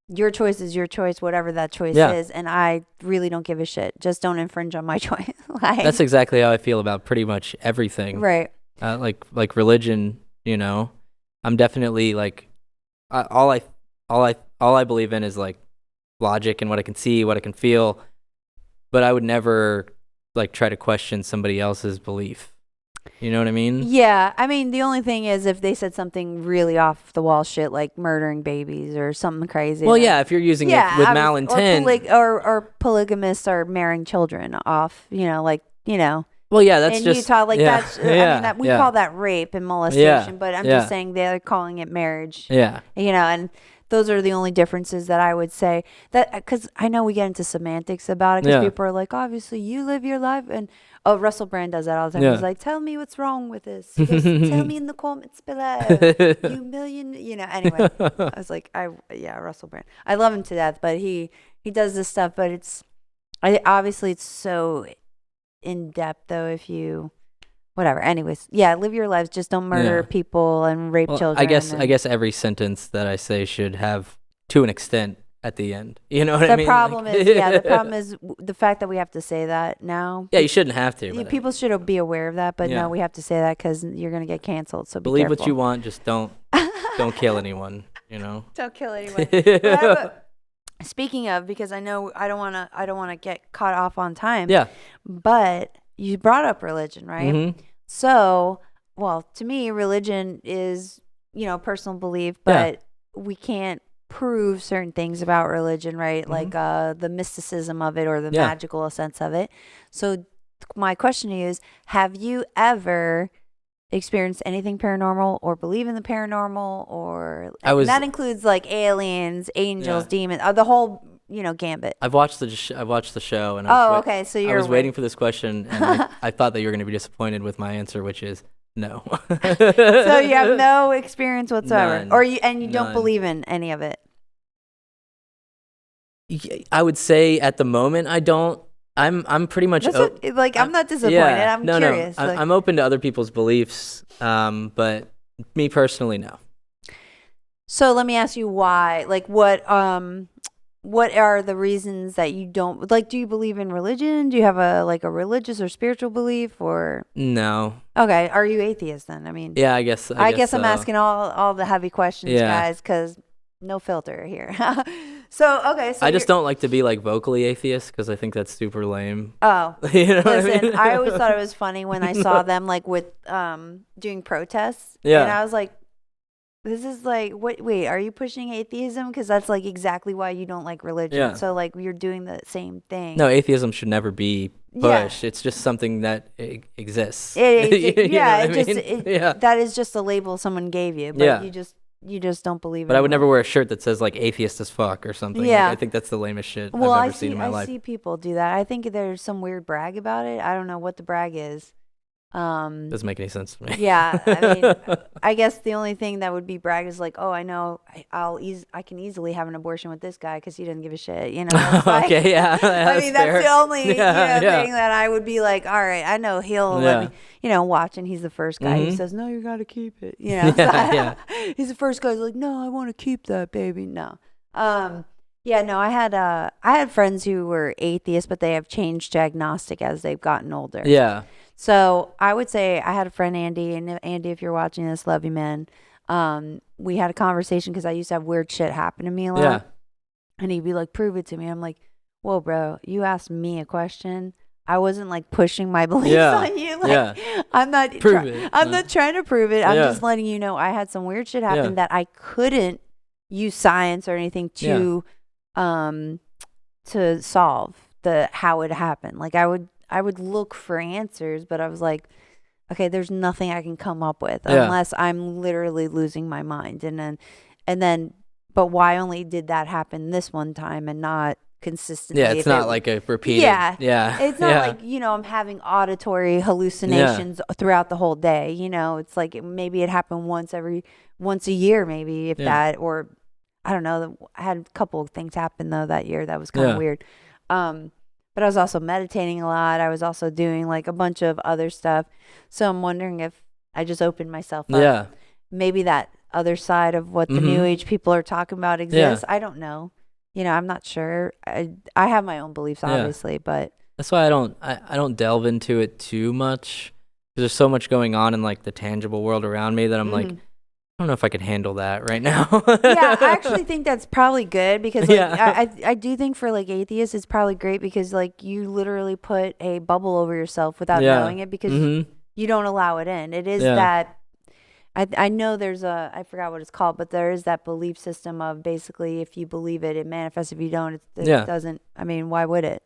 Speaker 1: your choice is your choice, whatever that choice is. And I really don't give a shit. Just don't infringe on my choice.
Speaker 2: That's exactly how I feel about pretty much everything.
Speaker 1: Right.
Speaker 2: Like religion, I'm definitely like, all I believe in is like logic and what I can see, what I can feel. But I would never like try to question somebody else's belief. You know what I mean?
Speaker 1: Yeah. I mean, the only thing is if they said something really off the wall shit like murdering babies or something crazy.
Speaker 2: Well, if you're using it with malintent.
Speaker 1: Or polygamists are marrying children off,
Speaker 2: Well, yeah, that's
Speaker 1: in
Speaker 2: just
Speaker 1: Utah, like that's. We call that rape and molestation, but I'm just saying they're calling it marriage.
Speaker 2: Yeah.
Speaker 1: And those are the only differences that I would say that because I know we get into semantics about it because people are like, obviously you live your life, and Russell Brand does that all the time. He's like, tell me what's wrong with this. He goes, tell me in the comments below. You million, Anyway, I was like, Russell Brand. I love him to death, but he does this stuff, but obviously it's so in depth though. If you. Whatever. Anyways, live your lives. Just don't murder people and rape children.
Speaker 2: I guess every sentence that I say should have, to an extent, at the end. You know what I mean?
Speaker 1: The problem is the fact that we have to say that now.
Speaker 2: Yeah, you shouldn't have to.
Speaker 1: People should be aware of that, but no, we have to say that because you're gonna get canceled. So
Speaker 2: believe
Speaker 1: careful.
Speaker 2: What you want. Just don't kill anyone.
Speaker 1: Don't kill anyone. Speaking of, because I know I don't wanna get caught off on time.
Speaker 2: Yeah.
Speaker 1: But you brought up religion, right?
Speaker 2: Mm-hmm.
Speaker 1: So, to me, religion is, personal belief, but we can't prove certain things about religion, right? Mm-hmm. Like the mysticism of it or the magical sense of it. So my question to you is, have you ever experienced anything paranormal or believe in the paranormal or that includes like aliens, angels, demons, the whole gambit.
Speaker 2: I've watched the show and
Speaker 1: okay, so I
Speaker 2: was waiting for this question and I thought that you were going to be disappointed with my answer, which is no.
Speaker 1: So you have no experience whatsoever.
Speaker 2: None.
Speaker 1: You don't believe in any of it.
Speaker 2: I would say at the moment I don't. I'm pretty much
Speaker 1: I'm not disappointed. I'm curious.
Speaker 2: No. I'm open to other people's beliefs, but me personally, no.
Speaker 1: So let me ask you why. Like what are the reasons that you don't like? Do you believe in religion? Do you have a religious or spiritual belief or?
Speaker 2: No.
Speaker 1: Okay. Are you atheist then? I mean.
Speaker 2: Yeah, I guess
Speaker 1: I'm asking all the heavy questions, guys, because no filter here. So I
Speaker 2: just don't like to be like vocally atheist because I think that's super lame.
Speaker 1: Oh,
Speaker 2: listen,
Speaker 1: what I mean? I always thought it was funny when I saw them like with doing protests.
Speaker 2: Yeah.
Speaker 1: And I was like, this is like, wait, are you pushing atheism? Because that's like exactly why you don't like religion.
Speaker 2: Yeah.
Speaker 1: So like you're doing the same thing.
Speaker 2: No, atheism should never be pushed. It's just something that exists.
Speaker 1: That is just a label someone gave you. But you just don't believe it.
Speaker 2: But I would never wear a shirt that says like atheist as fuck or something.
Speaker 1: Yeah.
Speaker 2: I think that's the lamest shit I've ever seen in my life.
Speaker 1: I see people do that. I think there's some weird brag about it. I don't know what the brag is.
Speaker 2: Doesn't make any sense to me.
Speaker 1: Yeah, I mean, I guess the only thing that would be brag is like, oh, I know I can easily have an abortion with this guy because he doesn't give a shit,
Speaker 2: Okay, yeah.
Speaker 1: I mean, that's the only thing that I would be like, all right, I know he'll let me, watch, and he's the first guy who says, no, you got to keep it, He's the first guy who's like, no, I want to keep that baby. No. I had friends who were atheists, but they have changed to agnostic as they've gotten older.
Speaker 2: Yeah.
Speaker 1: So I would say I had a friend, Andy, and Andy, if you're watching this, love you, man. we had a conversation because I used to have weird shit happen to me a lot.
Speaker 2: Yeah.
Speaker 1: And he'd be like, prove it to me. I'm like, whoa, bro, you asked me a question. I wasn't like pushing my beliefs on you. Like, I'm not I'm not trying to prove it. I'm just letting you know I had some weird shit happen that I couldn't use science or anything to solve how it happened. Like I would look for answers, but I was like, okay, there's nothing I can come up with unless I'm literally losing my mind. And then but why only did that happen this one time and not consistently?
Speaker 2: Yeah, it's not like a repeated.
Speaker 1: Yeah. It's not like, I'm having auditory hallucinations throughout the whole day. It's like maybe it happened once a year, maybe if that, or I don't know. I had a couple of things happen though that year that was kind of weird. But I was also meditating a lot. I was also doing like a bunch of other stuff. So I'm wondering if I just opened myself up.
Speaker 2: Yeah.
Speaker 1: Maybe that other side of what the New Age people are talking about exists. I don't know. I'm not sure. I have my own beliefs, obviously, but
Speaker 2: that's why I don't delve into it too much, because there's so much going on in like the tangible world around me that I'm like, I don't know if I could handle that right now.
Speaker 1: Yeah, I actually think that's probably good because I do think for like atheists it's probably great because like you literally put a bubble over yourself without knowing it because you don't allow it in. It is that I know there's I forgot what it's called, but there is that belief system of basically if you believe it, it manifests. If you don't, it doesn't. I mean, why would it?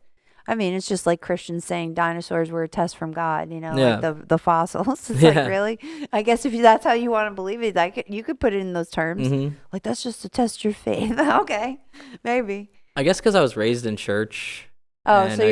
Speaker 1: I mean, it's just like Christians saying dinosaurs were a test from God, like the fossils. It's like, really? I guess if that's how you want to believe it, you could put it in those terms. Like, that's just to test your faith. Okay, maybe.
Speaker 2: I guess because I was raised in church.
Speaker 1: Oh, so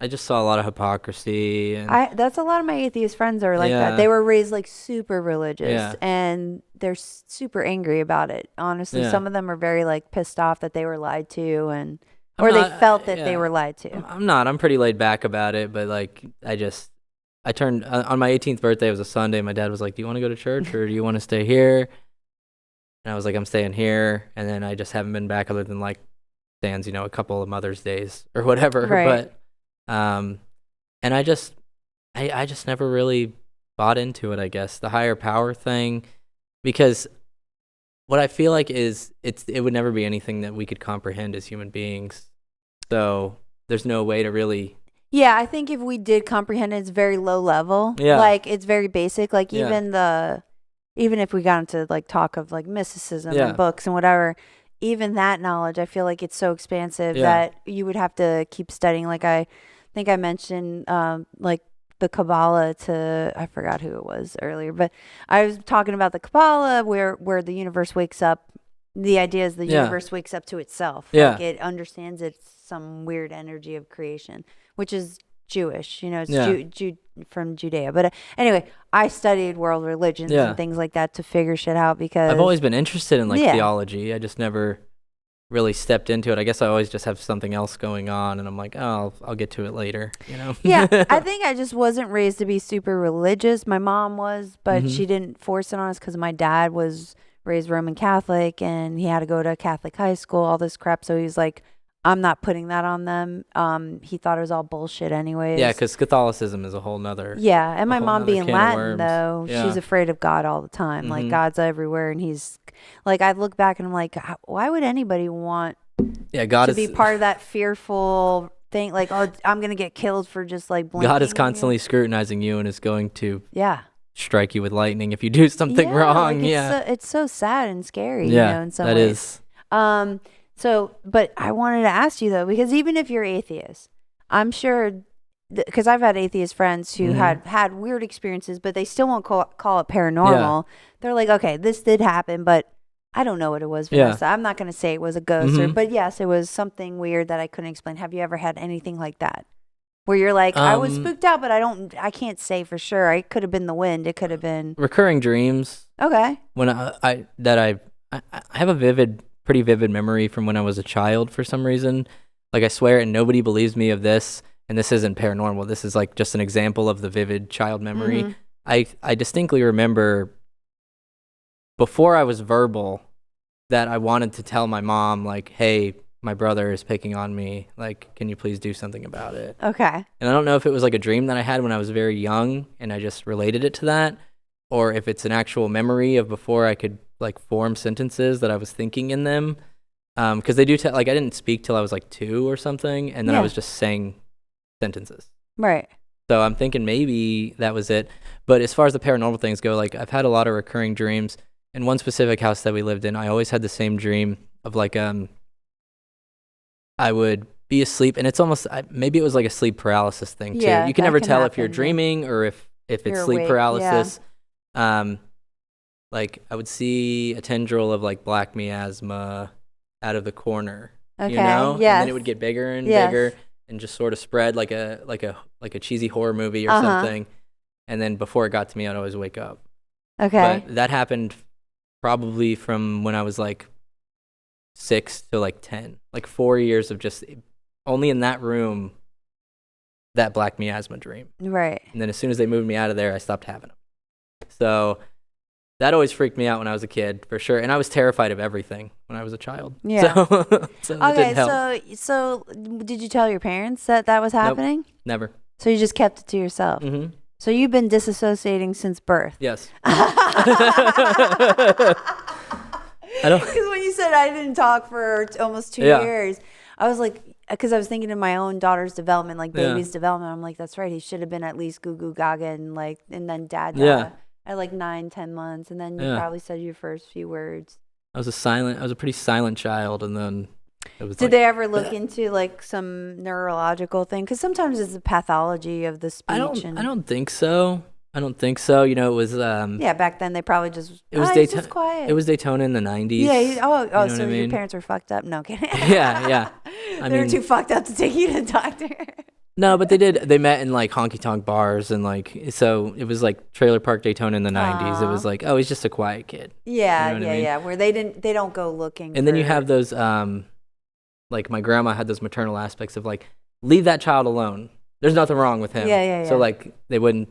Speaker 2: I just saw a lot of hypocrisy. And
Speaker 1: that's a lot of my atheist friends are like that. They were raised like super religious and they're super angry about it. Honestly, some of them are very like pissed off that they were lied to or they felt that they were lied to.
Speaker 2: I'm not. I'm pretty laid back about it, but like I turned on my 18th birthday. It was a Sunday. My dad was like, "Do you want to go to church or do you want to stay here?" And I was like, "I'm staying here." And then I just haven't been back other than like stands, a couple of Mother's Days or whatever.
Speaker 1: Right.
Speaker 2: But and I just never really bought into it. I guess the higher power thing, because what I feel like is it would never be anything that we could comprehend as human beings. So there's no way to really.
Speaker 1: Yeah, I think if we did comprehend it, it's very low level. Yeah. Like it's very basic. Like even if we got into like talk of like mysticism and books and whatever, even that knowledge, I feel like it's so expansive that you would have to keep studying. Like I think I mentioned like the Kabbalah to, I forgot who it was earlier, but I was talking about the Kabbalah where the universe wakes up. The idea is the universe wakes up to itself. Like it understands it's some weird energy of creation, which is Jewish, it's from Judea. But anyway, I studied world religions and things like that to figure shit out because
Speaker 2: I've always been interested in like theology. I just never really stepped into it. I guess I always just have something else going on and I'm like, oh, I'll get to it later,
Speaker 1: Yeah, I think I just wasn't raised to be super religious. My mom was, but she didn't force it on us because my dad was raised Roman Catholic and he had to go to Catholic high school, all this crap. So he's like, I'm not putting that on them. He thought it was all bullshit anyways.
Speaker 2: Yeah, because Catholicism is a whole nother.
Speaker 1: Yeah, and my mom being Latin, though, she's afraid of God all the time. Like, God's everywhere, and he's... Like, I look back and I'm like, why would anybody want
Speaker 2: God
Speaker 1: to be part of that fearful thing? Like, oh, I'm going to get killed for just, like, blinking.
Speaker 2: God is constantly scrutinizing you and is going to strike you with lightning if you do something wrong.
Speaker 1: Like it's so sad and scary, in some ways.
Speaker 2: Is.
Speaker 1: So, but I wanted to ask you though, because even if you're atheist, I'm sure, because I've had atheist friends who had weird experiences, but they still won't call it paranormal. Yeah. They're like, okay, this did happen, but I don't know what it was, Vanessa. I'm not going to say it was a ghost, but yes, it was something weird that I couldn't explain. Have you ever had anything like that? Where you're like, I was spooked out, but I can't say for sure. It could have been the wind. It could have been
Speaker 2: recurring dreams.
Speaker 1: Okay.
Speaker 2: When I have a pretty vivid memory from when I was a child for some reason. Like I swear, and nobody believes me of this, and this isn't paranormal. This is like just an example of the vivid child memory. I distinctly remember before I was verbal that I wanted to tell my mom like, hey, my brother is picking on me. Like, can you please do something about it?
Speaker 1: Okay.
Speaker 2: And I don't know if it was like a dream that I had when I was very young and I just related it to that, or if it's an actual memory of before I could like form sentences that I was thinking in them. Because they do like I didn't speak till I was like 2 or something, and then I was just saying sentences.
Speaker 1: Right.
Speaker 2: So I'm thinking maybe that was it. But as far as the paranormal things go, like I've had a lot of recurring dreams. In one specific house that we lived in, I always had the same dream of like I would be asleep, and it's almost maybe it was like a sleep paralysis thing too. You can never tell if you're dreaming or if it's sleep
Speaker 1: awake,
Speaker 2: paralysis. Like I would see a tendril of like black miasma out of the corner, you know,
Speaker 1: yes.
Speaker 2: and then it would get bigger and bigger and just sort of spread like a cheesy horror movie or something. And then before it got to me, I'd always wake up.
Speaker 1: Okay.
Speaker 2: But that happened probably from when I was like 6 to like 10, like 4 years of just only in that room, that black miasma dream.
Speaker 1: Right.
Speaker 2: And then as soon as they moved me out of there, I stopped having them. So that always freaked me out when I was a kid, for sure. And I was terrified of everything when I was a child.
Speaker 1: Yeah.
Speaker 2: So it didn't help.
Speaker 1: So did you tell your parents that was happening?
Speaker 2: Nope, never.
Speaker 1: So you just kept it to yourself?
Speaker 2: Mm-hmm.
Speaker 1: So you've been disassociating since birth?
Speaker 2: Yes.
Speaker 1: Because when you said I didn't talk for almost 2 years, I was like, because I was thinking of my own daughter's development, like baby's development. I'm like, that's right. He should have been at least goo goo gaga and then dad at like 9-10 months, and then you probably said your first few words.
Speaker 2: I was a pretty silent child, and then it was.
Speaker 1: Did they ever look into like some neurological thing? Because sometimes it's the pathology of the speech.
Speaker 2: I don't think so. You know, it was.
Speaker 1: Back then they probably just.
Speaker 2: It was
Speaker 1: Daytona. Just quiet.
Speaker 2: It was Daytona in the 90s.
Speaker 1: Yeah.
Speaker 2: You know
Speaker 1: So your parents were fucked up? No kidding.
Speaker 2: Yeah.
Speaker 1: They were too fucked up to take you to the doctor.
Speaker 2: No, but they did. They met in like honky tonk bars and like so it was like Trailer Park Daytona in the 90s. It was like, oh, he's just a quiet kid.
Speaker 1: Yeah, you know I mean? Where they don't go looking.
Speaker 2: And then you have those like my grandma had those maternal aspects of like leave that child alone. There's nothing wrong with him.
Speaker 1: Yeah.
Speaker 2: So like they wouldn't.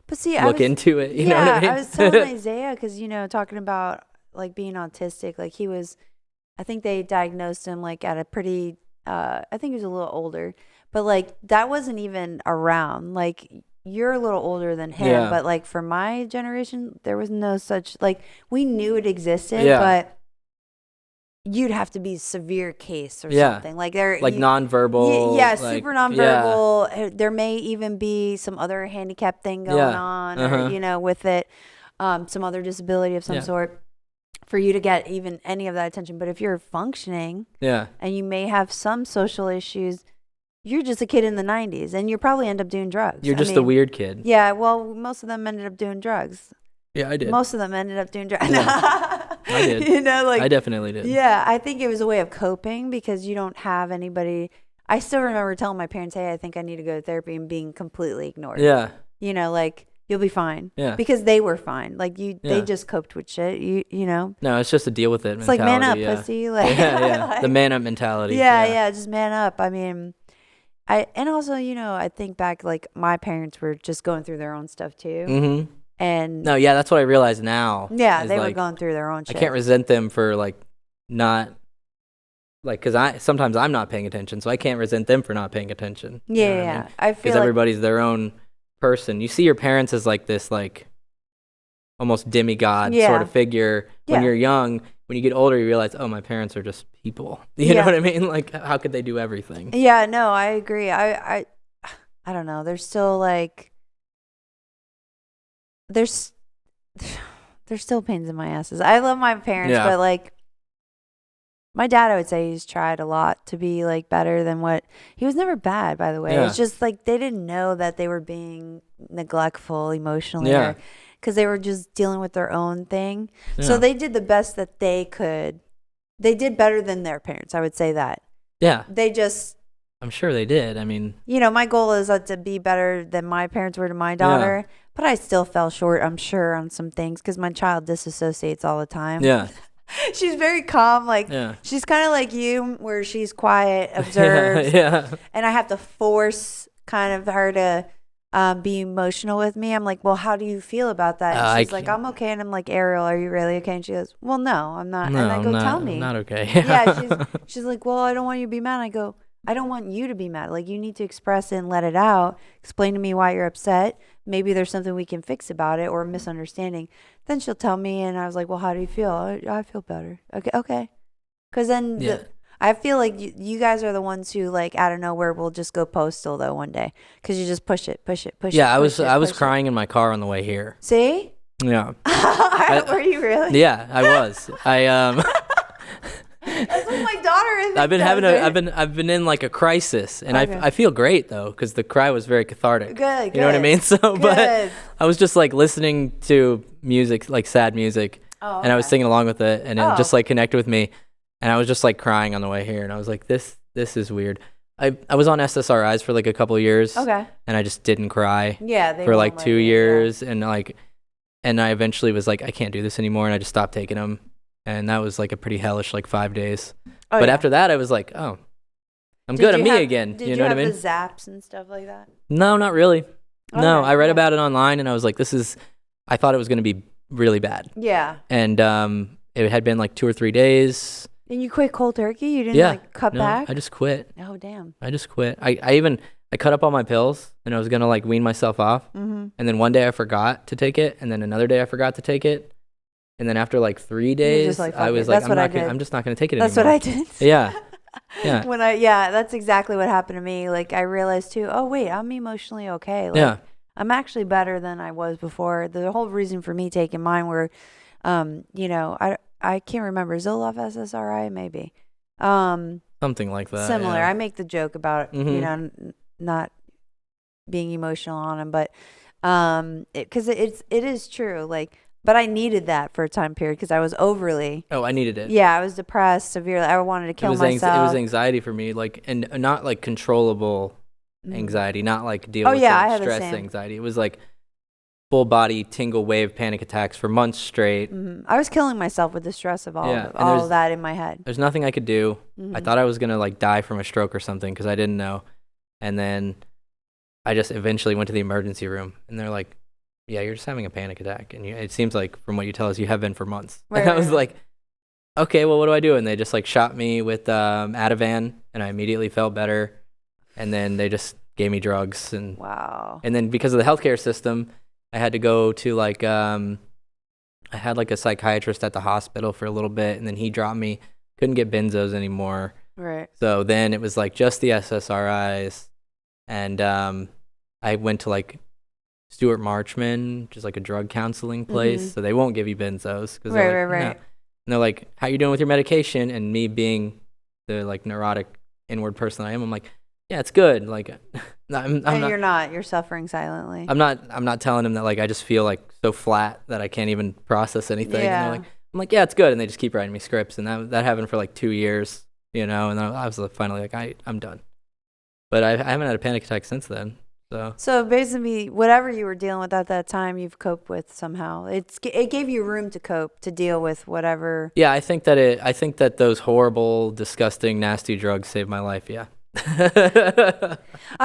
Speaker 1: But see,
Speaker 2: look into it. You know what I mean?
Speaker 1: I was telling Isaiah because talking about like being autistic, like he was. I think they diagnosed him like at a pretty. I think he was a little older. But, like, that wasn't even around. Like, you're a little older than him. But, like, for my generation, there was no such, like, we knew it existed. But you'd have to be severe case or something. Like,
Speaker 2: nonverbal.
Speaker 1: Yeah, super nonverbal. Yeah. There may even be some other handicap thing going on or, with it. Some other disability of some sort for you to get even any of that attention. But if you're functioning and you may have some social issues, you're just a kid in the 90s, and you probably end up doing drugs.
Speaker 2: You're just a weird kid.
Speaker 1: Yeah, well, most of them ended up doing drugs.
Speaker 2: Yeah, I did.
Speaker 1: Most of them ended up doing drugs.
Speaker 2: Yeah. I did. I definitely did.
Speaker 1: Yeah, I think it was a way of coping because you don't have anybody. I still remember telling my parents, hey, I think I need to go to therapy, and being completely ignored.
Speaker 2: Yeah.
Speaker 1: Like, you'll be fine.
Speaker 2: Yeah.
Speaker 1: Because they were fine. Like, they just coped with shit, you know?
Speaker 2: No, it's just a deal with it
Speaker 1: it's
Speaker 2: mentality.
Speaker 1: Like, man up, pussy. Like,
Speaker 2: like, the man up mentality.
Speaker 1: Yeah, just man up. I mean... and also, I think back, like, my parents were just going through their own stuff, too.
Speaker 2: Mm-hmm.
Speaker 1: And...
Speaker 2: No, yeah, that's what I realize now.
Speaker 1: Yeah, they were going through their own shit.
Speaker 2: I can't resent them for, like, not... Like, because sometimes I'm not paying attention, so I can't resent them for not paying attention.
Speaker 1: Yeah, I feel
Speaker 2: because everybody's their own person. You see your parents as, like, this, like, almost demigod sort of figure when you're young. When you get older, you realize, oh, my parents are just people. You know what I mean? Like, how could they do everything?
Speaker 1: Yeah, no, I agree. I don't know. There's still like, there's still pains in my asses. I love my parents, but like, my dad, I would say he's tried a lot to be like better than what he was. Never bad, by the way. It's just like they didn't know that they were being neglectful emotionally. Yeah. Because they were just dealing with their own thing. Yeah. So they did the best that they could. They did better than their parents, I would say that.
Speaker 2: Yeah.
Speaker 1: I'm
Speaker 2: sure they did. I mean.
Speaker 1: My goal is to be better than my parents were to my daughter. Yeah. But I still fell short, I'm sure, on some things. Because my child disassociates all the time.
Speaker 2: Yeah.
Speaker 1: She's very calm. Like, she's kind of like you, where she's quiet, observes. And I have to force kind of her to... be emotional with me. I'm like, well, how do you feel about that? And she's like, I'm okay. And I'm like, Ariel, are you really okay? And she goes, well, no, I'm not.
Speaker 2: No,
Speaker 1: and I go, tell me.
Speaker 2: I'm not okay.
Speaker 1: Yeah, she's like, well, I don't want you to be mad. I go, I don't want you to be mad. Like, you need to express it and let it out. Explain to me why you're upset. Maybe there's something we can fix about it or a misunderstanding. Then she'll tell me, and I was like, well, how do you feel? I feel better. Okay. Because then I feel like you guys are the ones who, like, out of nowhere will just go postal, though, one day. Because you just push it.
Speaker 2: Yeah, I was crying in my car on the way here.
Speaker 1: See?
Speaker 2: Yeah.
Speaker 1: Were you really?
Speaker 2: Yeah, I was.
Speaker 1: That's what my daughter is.
Speaker 2: I've been in like a crisis, and I feel great though, because the cry was very cathartic.
Speaker 1: Good.
Speaker 2: You know what I mean? So, but I was just like listening to music, like sad music, and I was singing along with it, and it just like connected with me, and I was just like crying on the way here, and I was like, this is weird. I was on SSRIs for like a couple of years, and I just didn't cry.
Speaker 1: Yeah,
Speaker 2: for like 2 years, and like, and I eventually was like, I can't do this anymore, and I just stopped taking them. And that was like a pretty hellish like 5 days. But after that, I was like, oh, I'm good. I'm me again. You know what I mean?
Speaker 1: Did you have the zaps and stuff like that?
Speaker 2: No, not really. No, I read about it online, and I was like, I thought it was going to be really bad.
Speaker 1: Yeah.
Speaker 2: And it had been like 2 or 3 days.
Speaker 1: And you quit cold turkey? You didn't like cut back?
Speaker 2: I just quit.
Speaker 1: Oh, damn.
Speaker 2: I just quit. I cut up all my pills, and I was going to like wean myself off. Mm-hmm. And then one day I forgot to take it, and then another day I forgot to take it. And then after like 3 days, I was like, I'm just not going to take it anymore.
Speaker 1: That's what I did.
Speaker 2: Yeah.
Speaker 1: That's exactly what happened to me. Like, I realized too, oh, wait, I'm emotionally okay. Like, I'm actually better than I was before. The whole reason for me taking mine were, I can't remember. Zoloft SSRI, maybe.
Speaker 2: Something like that.
Speaker 1: Similar.
Speaker 2: Yeah.
Speaker 1: I make the joke about, not being emotional on them, but because it is true. Like, but I needed that for a time period because I was overly.
Speaker 2: Oh, I needed it.
Speaker 1: Yeah, I was depressed severely. I wanted to kill myself.
Speaker 2: It was anxiety for me, like, and not like controllable anxiety, not like deal with stress anxiety. It was like full body tingle wave panic attacks for months straight.
Speaker 1: Mm-hmm. I was killing myself with the stress of all of that in my head.
Speaker 2: There's nothing I could do. Mm-hmm. I thought I was gonna like die from a stroke or something because I didn't know, and then I just eventually went to the emergency room, and they're like, yeah, you're just having a panic attack. And it seems like from what you tell us, you have been for months. Right, and I was like, okay, well, what do I do? And they just like shot me with Ativan, and I immediately felt better. And then they just gave me drugs. And
Speaker 1: wow.
Speaker 2: And then because of the healthcare system, I had to go to like, I had like a psychiatrist at the hospital for a little bit, and then he dropped me. Couldn't get benzos anymore.
Speaker 1: Right.
Speaker 2: So then it was like just the SSRIs. And I went to like Stuart Marchman, which is like a drug counseling place, so they won't give you benzos.
Speaker 1: Right.
Speaker 2: No. And they're like, how you doing with your medication? And me being the like neurotic inward person I am, I'm like, yeah, it's good. Like,
Speaker 1: you're suffering silently.
Speaker 2: I'm not telling them that like I just feel like so flat that I can't even process anything.
Speaker 1: Yeah.
Speaker 2: And I'm like, yeah, it's good. And they just keep writing me scripts, and that happened for like 2 years, and I was finally like, I'm done. But I haven't had a panic attack since then.
Speaker 1: So basically, whatever you were dealing with at that time, you've coped with somehow. It gave you room to cope, to deal with whatever.
Speaker 2: Yeah, I think that those horrible, disgusting, nasty drugs saved my life. Yeah.
Speaker 1: I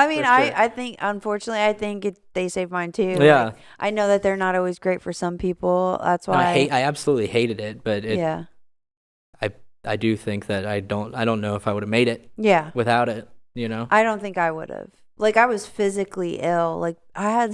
Speaker 1: mean,
Speaker 2: sure.
Speaker 1: I think, unfortunately, they saved mine too.
Speaker 2: Yeah.
Speaker 1: Like, I know that they're not always great for some people. That's why
Speaker 2: I absolutely hated it, but
Speaker 1: yeah.
Speaker 2: I do think that I don't know if I would have made it.
Speaker 1: Yeah.
Speaker 2: Without it,
Speaker 1: I don't think I would have. Like, I was physically ill. Like, I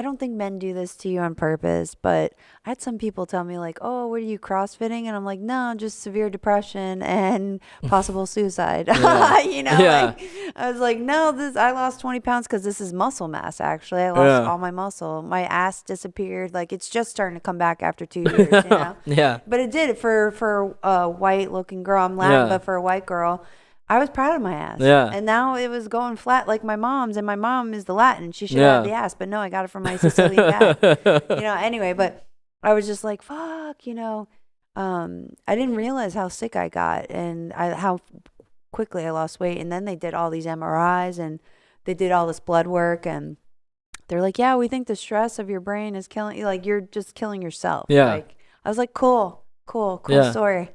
Speaker 1: don't think men do this to you on purpose, but I had some people tell me like, oh, what are you, CrossFitting? And I'm like, no, just severe depression and possible suicide.
Speaker 2: Yeah.
Speaker 1: Like, I was like, no, I lost 20 pounds because this is muscle mass, actually. I lost all my muscle. My ass disappeared. Like, it's just starting to come back after 2 years,
Speaker 2: Yeah.
Speaker 1: But it did for a white looking girl. I'm Latin, but for a white girl, I was proud of my ass.
Speaker 2: Yeah.
Speaker 1: And now it was going flat like my mom's, and my mom is the Latin. She should have the ass, but no, I got it from my Sicilian dad. Anyway, but I was just like, fuck, I didn't realize how sick I got and how quickly I lost weight. And then they did all these MRIs and they did all this blood work, and they're like, yeah, we think the stress of your brain is killing you. Like, you're just killing yourself.
Speaker 2: Yeah.
Speaker 1: Like, I was like, cool story.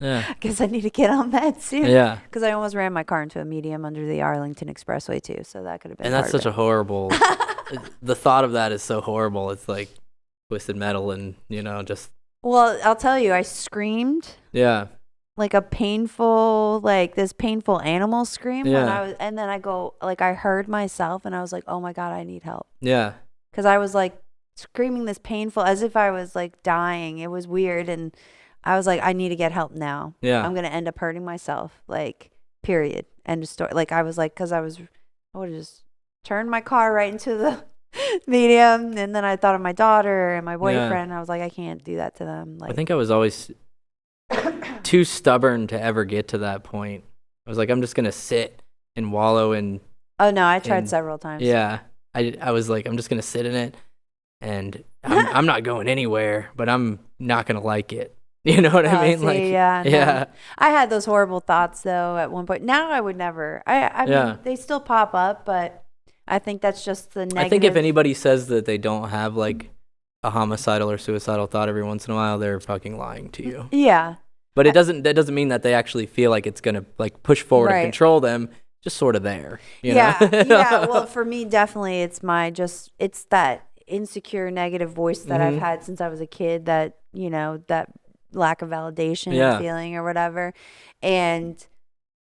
Speaker 2: Yeah.
Speaker 1: I guess I need to get on that soon.
Speaker 2: Yeah.
Speaker 1: Because I almost ran my car into a medium under the Arlington Expressway too, so that could have been.
Speaker 2: And that's such a horrible. The thought of that is so horrible. It's like Twisted Metal, and just.
Speaker 1: Well, I'll tell you, I screamed.
Speaker 2: Yeah.
Speaker 1: like a painful, like this painful animal scream when I was, and then I go, like I heard myself and I was like, oh my God, I need help.
Speaker 2: Yeah.
Speaker 1: Because I was like screaming this painful, as if I was like dying. It was weird. And I was like, I need to get help now.
Speaker 2: Yeah.
Speaker 1: I'm going to end up hurting myself. Like, period. End of story. Like I was like, because I would have just turned my car right into the medium. And then I thought of my daughter and my boyfriend. And I was like, I can't do that to them. Like,
Speaker 2: I think I was always too stubborn to ever get to that point. I was like, I'm just going to sit and wallow in.
Speaker 1: Oh, no, I tried several times.
Speaker 2: Yeah. I was like, I'm just going to sit in it and I'm not going anywhere, but I'm not going to like it. You know what I mean?
Speaker 1: See,
Speaker 2: like,
Speaker 1: yeah.
Speaker 2: yeah.
Speaker 1: I had those horrible thoughts though at one point. Now I would never. I mean, they still pop up, but I think that's just the negative.
Speaker 2: I think if anybody says that they don't have like a homicidal or suicidal thought every once in a while, they're fucking lying to you.
Speaker 1: Yeah.
Speaker 2: But that doesn't mean that they actually feel like it's gonna like push forward and control them. Just sort of there. You know?
Speaker 1: Yeah. Well, for me, definitely, it's that insecure, negative voice that I've had since I was a kid. That that lack of validation feeling or whatever, and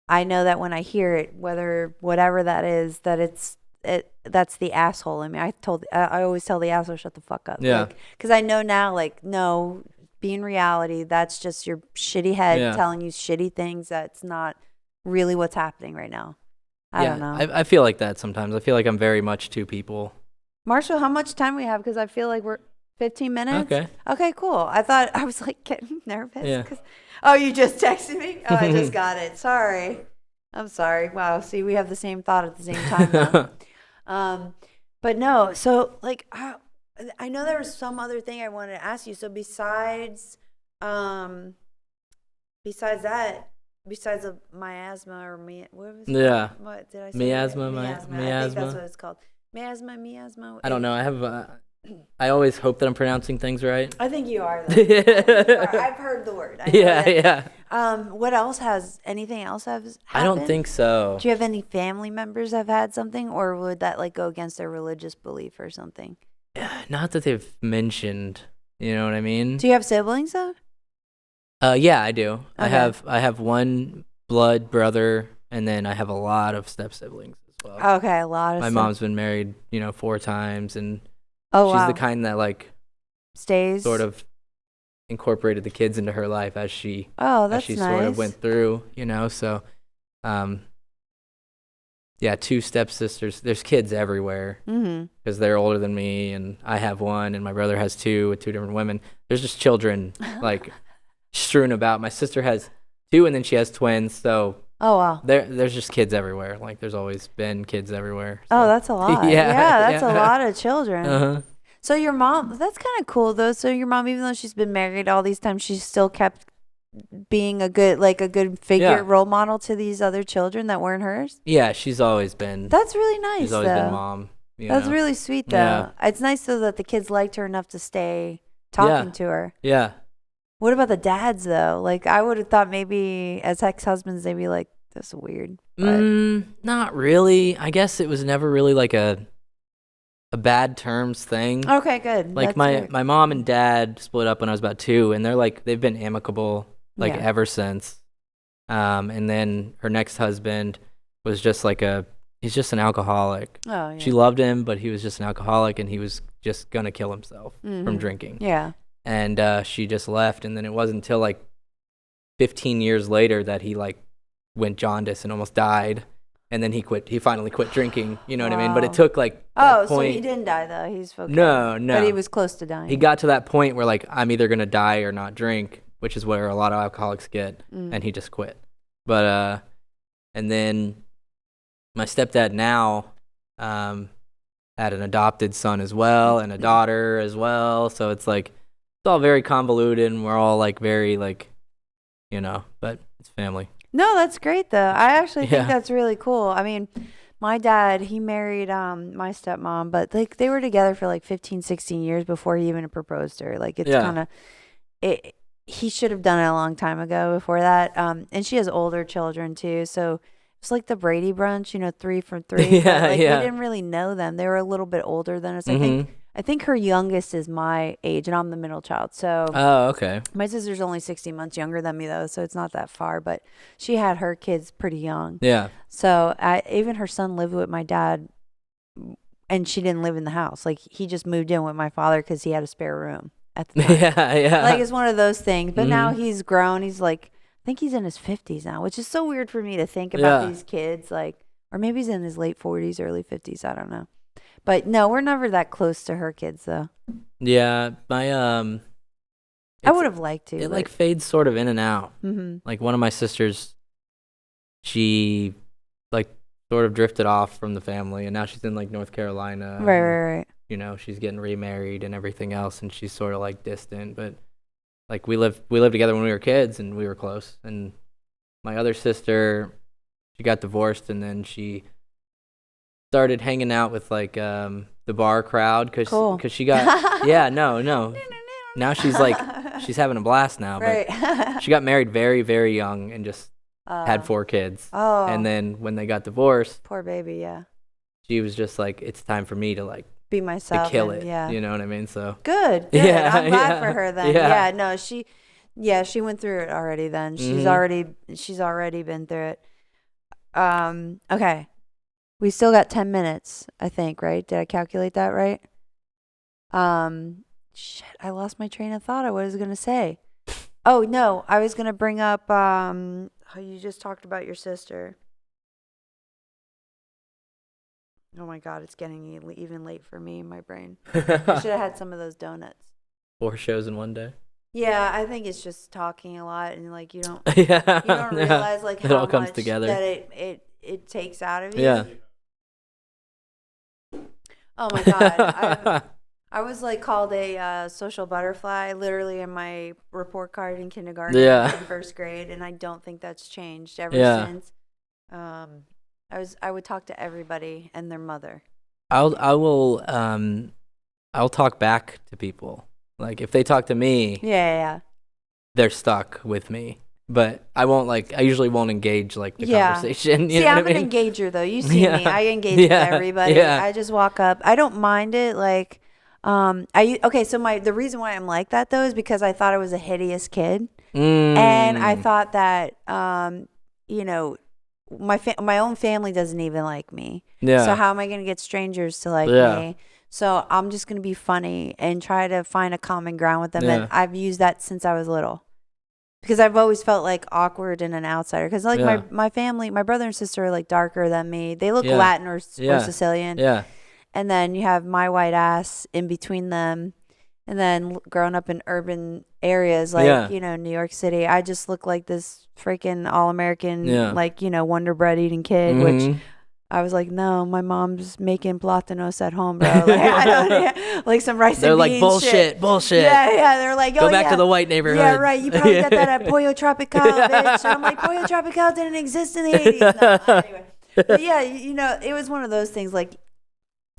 Speaker 1: I know that when I hear it, whatever that is, that's the asshole. I mean, I always tell the asshole, shut the fuck up.
Speaker 2: Yeah.
Speaker 1: Because I know now, like, no, be in reality. That's just your shitty head telling you shitty things. That's not really what's happening right now. I don't know.
Speaker 2: I feel like that sometimes. I feel like I'm very much two people.
Speaker 1: Marshall, how much time we have? Because I feel like we're 15 minutes. Okay, cool. I was like getting nervous.
Speaker 2: Yeah.
Speaker 1: Oh, you just texted me? Oh, I just got it. Sorry. I'm sorry. Wow. See, we have the same thought at the same time now. But no, so like I know there was some other thing I wanted to ask you. So besides that, besides a miasma or what was it?
Speaker 2: Yeah.
Speaker 1: What did I say?
Speaker 2: Miasma.
Speaker 1: I think that's what it's called. Miasma.
Speaker 2: I don't know. I have. I always hope that I'm pronouncing things right.
Speaker 1: I think you are. I've heard the word.
Speaker 2: Yeah.
Speaker 1: What else anything else has happened?
Speaker 2: I don't think so.
Speaker 1: Do you have any family members that have had something, or would that like go against their religious belief or something?
Speaker 2: Not that they've mentioned. You know what I mean?
Speaker 1: Do you have siblings though?
Speaker 2: Yeah, I do.
Speaker 1: Okay.
Speaker 2: I have one blood brother, and then I have a lot of step siblings as well.
Speaker 1: Okay, a lot of.
Speaker 2: My mom's been married, 4 times, and
Speaker 1: she's
Speaker 2: the kind that like
Speaker 1: stays,
Speaker 2: sort of incorporated the kids into her life as she
Speaker 1: nice.
Speaker 2: Sort of went through, So, 2 stepsisters. There's kids everywhere because they're older than me, and I have one, and my brother has 2 with 2 different women. There's just children like strewn about. My sister has 2, and then she has twins. So there's just kids everywhere. Like there's always been kids everywhere. So.
Speaker 1: Oh, that's a lot. That's a lot of children. So your mom, that's kind of cool though. So your mom, even though she's been married all these times, she's still kept being a good figure, role model to these other children that weren't hers.
Speaker 2: Yeah, she's always been.
Speaker 1: That's really nice.
Speaker 2: She's always been mom.
Speaker 1: That's really sweet though. Yeah. It's nice though that the kids liked her enough to stay talking to her.
Speaker 2: Yeah.
Speaker 1: What about the dads though? Like I would have thought maybe as ex-husbands they'd be like, "This is weird." But
Speaker 2: not really. I guess it was never really like a bad terms thing.
Speaker 1: Okay, good.
Speaker 2: Like my mom and dad split up when I was about 2, and they've been amicable ever since. And then her next husband was just he's just an alcoholic.
Speaker 1: Oh, yeah.
Speaker 2: She loved him, but he was just an alcoholic, and he was just gonna kill himself from drinking.
Speaker 1: Yeah.
Speaker 2: And she just left, and then it wasn't until 15 years later that he went jaundice and almost died. And then he finally quit drinking, you know what I mean? But it took that point.
Speaker 1: So he didn't die though. He's okay.
Speaker 2: No.
Speaker 1: But he was close to dying.
Speaker 2: He got to that point where I'm either going to die or not drink, which is where a lot of alcoholics get. And he just quit. But, and then my stepdad now had an adopted son as well and a daughter as well. So it's it's all very convoluted, and we're all very but it's family.
Speaker 1: No, that's great though. I actually think that's really cool. I mean, my dad, he married my stepmom, but they were together for 15, 16 years before he even proposed to her. It's kind of he should have done it a long time ago before that. And she has older children too, so it's like the Brady Bunch, 3 from 3.
Speaker 2: Yeah.
Speaker 1: We didn't really know them. They were a little bit older than us. I I think her youngest is my age, and I'm the middle child. So
Speaker 2: Oh, okay.
Speaker 1: my sister's only 16 months younger than me, though, so it's not that far. But she had her kids pretty young.
Speaker 2: Yeah.
Speaker 1: So even her son lived with my dad, and she didn't live in the house. Like, he just moved in with my father because he had a spare room at the time.
Speaker 2: Yeah.
Speaker 1: Like, it's one of those things. But now he's grown. He's like, I think he's in his 50s now, which is so weird for me to think about these kids. Like, or maybe he's in his late 40s, early 50s. I don't know. But no, we're never that close to her kids, though.
Speaker 2: Yeah, my
Speaker 1: I would have liked to.
Speaker 2: It like fades sort of in and out.
Speaker 1: Mm-hmm.
Speaker 2: Like one of my sisters, she like sort of drifted off from the family, and now she's in like North Carolina.
Speaker 1: Right.
Speaker 2: You know, she's getting remarried and everything else, and she's sort of like distant. But like we lived together when we were kids, and we were close. And my other sister, she got divorced, and then she started hanging out with like the bar crowd because she got no. Now she's like she's having a blast now.
Speaker 1: Right.
Speaker 2: But she got married very, very young and just had 4 kids.
Speaker 1: Oh.
Speaker 2: And then when they got divorced,
Speaker 1: Poor baby, yeah.
Speaker 2: she was just like, it's time for me to like
Speaker 1: Be myself.
Speaker 2: to kill it.
Speaker 1: Yeah.
Speaker 2: You know what I mean? So
Speaker 1: Good.
Speaker 2: Yeah,
Speaker 1: I'm glad
Speaker 2: yeah,
Speaker 1: for her then.
Speaker 2: yeah.
Speaker 1: No, she went through it already then. She's already been through it. Okay. We still got 10 minutes, I think, right? Did I calculate that right? Shit, I lost my train of thought. What was I going to say? Oh, no, I was going to bring up how you just talked about your sister. Oh my God, it's getting even late for me in my brain. I should have had some of those donuts.
Speaker 2: 4 shows in one day.
Speaker 1: Yeah, I think it's just talking a lot, and like you don't
Speaker 2: Yeah.
Speaker 1: realize like
Speaker 2: It
Speaker 1: how
Speaker 2: all comes
Speaker 1: much
Speaker 2: together.
Speaker 1: that it takes out of you.
Speaker 2: Yeah.
Speaker 1: Oh my God, I was like called a social butterfly literally in my report card in kindergarten,
Speaker 2: Yeah.
Speaker 1: in first grade, and I don't think that's changed ever
Speaker 2: Yeah.
Speaker 1: since. I would talk to everybody and their mother.
Speaker 2: I'll talk back to people. Like if they talk to me,
Speaker 1: Yeah.
Speaker 2: they're stuck with me. But I usually won't engage like the conversation. You
Speaker 1: See,
Speaker 2: know
Speaker 1: I'm
Speaker 2: what I mean?
Speaker 1: an engager though. You see
Speaker 2: Yeah.
Speaker 1: me. I engage with everybody.
Speaker 2: Yeah.
Speaker 1: I just walk up. I don't mind it. Like, so the reason why I'm like that though is because I thought I was a hideous kid. And I thought that, my own family doesn't even like me.
Speaker 2: Yeah.
Speaker 1: So how am I going to get strangers to like me? So I'm just going to be funny and try to find a common ground with them.
Speaker 2: Yeah.
Speaker 1: And I've used that since I was little. Because I've always felt like awkward and an outsider. Because like my family, my brother and sister are like darker than me. They look Latin or Sicilian.
Speaker 2: Yeah.
Speaker 1: And then you have my white ass in between them. And then growing up in urban areas like, New York City, I just look like this freaking all-American, Wonder Bread eating kid, which I was like, no, my mom's making platanos at home, bro. Like, I don't, like some rice
Speaker 2: They're
Speaker 1: and
Speaker 2: like,
Speaker 1: beans shit.
Speaker 2: bullshit.
Speaker 1: Yeah. They're like,
Speaker 2: go back to the white neighborhood.
Speaker 1: Yeah, right. You probably got that at Pollo Tropical, bitch. And I'm like, Pollo Tropical didn't exist in the 80s. No, anyway. But yeah, it was one of those things like,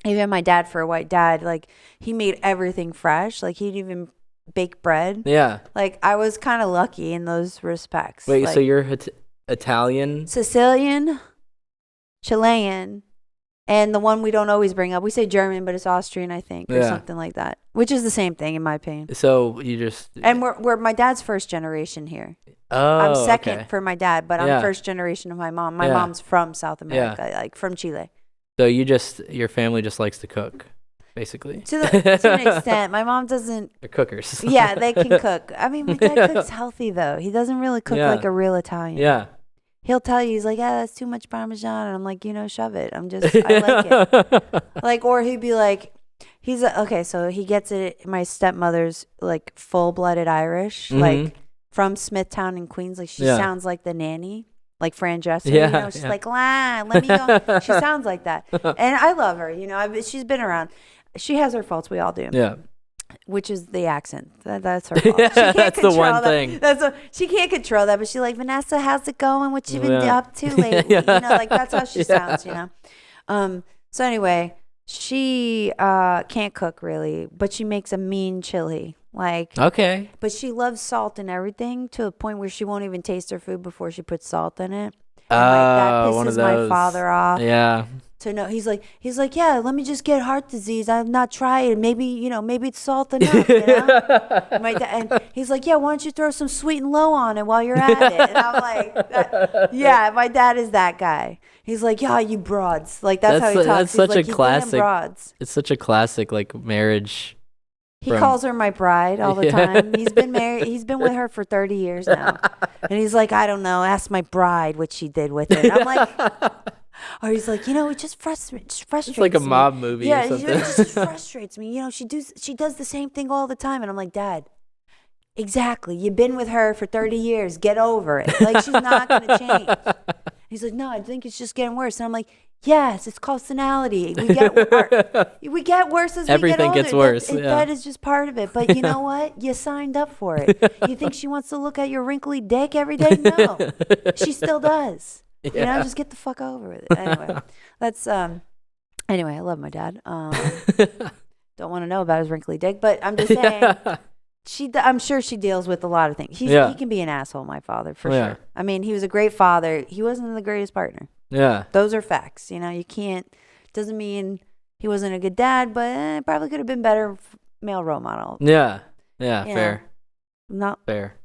Speaker 1: even my dad, for a white dad, like he made everything fresh. Like he'd even bake bread.
Speaker 2: Yeah.
Speaker 1: Like I was kind of lucky in those respects.
Speaker 2: Wait,
Speaker 1: like,
Speaker 2: so you're Italian?
Speaker 1: Sicilian, Chilean, and the one we don't always bring up. We say German, but it's Austrian, I think, or something like that. Which is the same thing in my opinion.
Speaker 2: So you just
Speaker 1: and we're my dad's first generation here.
Speaker 2: Oh,
Speaker 1: I'm second
Speaker 2: okay.
Speaker 1: for my dad, but I'm first generation of my mom. My mom's from South America, like from Chile.
Speaker 2: So your family just likes to cook, basically.
Speaker 1: To an extent. My mom doesn't.
Speaker 2: They're cookers.
Speaker 1: Yeah, they can cook. I mean, my dad cooks healthy, though. He doesn't really cook like a real Italian.
Speaker 2: Yeah.
Speaker 1: He'll tell you, he's like, that's too much Parmesan. And I'm like, shove it. I like it. Like, or he'd be like, so he gets it. My stepmother's like full-blooded Irish, like from Smithtown in Queens. Like, she sounds like the nanny. Like Fran Dresser, she's like, let me go. She sounds like that. And I love her, she's been around. She has her faults. We all do.
Speaker 2: Yeah. Which
Speaker 1: is the accent. That's her fault.
Speaker 2: That's the one thing.
Speaker 1: She can't control that, but she's like, Vanessa, how's it going? What you been up to lately? Like that's how she sounds, So anyway, she can't cook really, but she makes a mean chili. Like,
Speaker 2: okay.
Speaker 1: But she loves salt and everything to a point where she won't even taste her food before she puts salt in it. And that pisses my father off.
Speaker 2: Yeah.
Speaker 1: to know. He's like, yeah, let me just get heart disease. I've not tried it. Maybe, maybe it's salt enough, and he's like, yeah, why don't you throw some sweet and low on it while you're at it? And I'm like, yeah, my dad is that guy. He's like, yeah, you broads. Like, that's how he talks.
Speaker 2: That's such
Speaker 1: like,
Speaker 2: a classic.
Speaker 1: Broads.
Speaker 2: It's such a classic, like, marriage.
Speaker 1: He calls her my bride all the time. He's been married. He's been with her for 30 years now. And he's like, I don't know. Ask my bride what she did with it. I'm like, or he's like, it just frustrates me.
Speaker 2: It's like a mob movie or something.
Speaker 1: It just frustrates me. She does the same thing all the time. And I'm like, Dad, exactly. You've been with her for 30 years. Get over it. Like, she's not going to change. He's like, no, I think it's just getting worse. And I'm like, yes, it's called senility. We get worse as
Speaker 2: everything
Speaker 1: we get older.
Speaker 2: gets worse.
Speaker 1: That is just part of it. But you know what? You signed up for it. You think she wants to look at your wrinkly dick every day? No, she still does.
Speaker 2: Yeah.
Speaker 1: Just get the fuck over with it. Anyway, that's Anyway, I love my dad. Don't want to know about his wrinkly dick, but I'm just saying. I'm sure she deals with a lot of things. He can be an asshole, my father, for sure. I mean, he was a great father. He wasn't the greatest partner. Yeah. Those are facts. You can't, doesn't mean he wasn't a good dad, but probably could have been better male role model. Yeah. Yeah, fair. Not fair.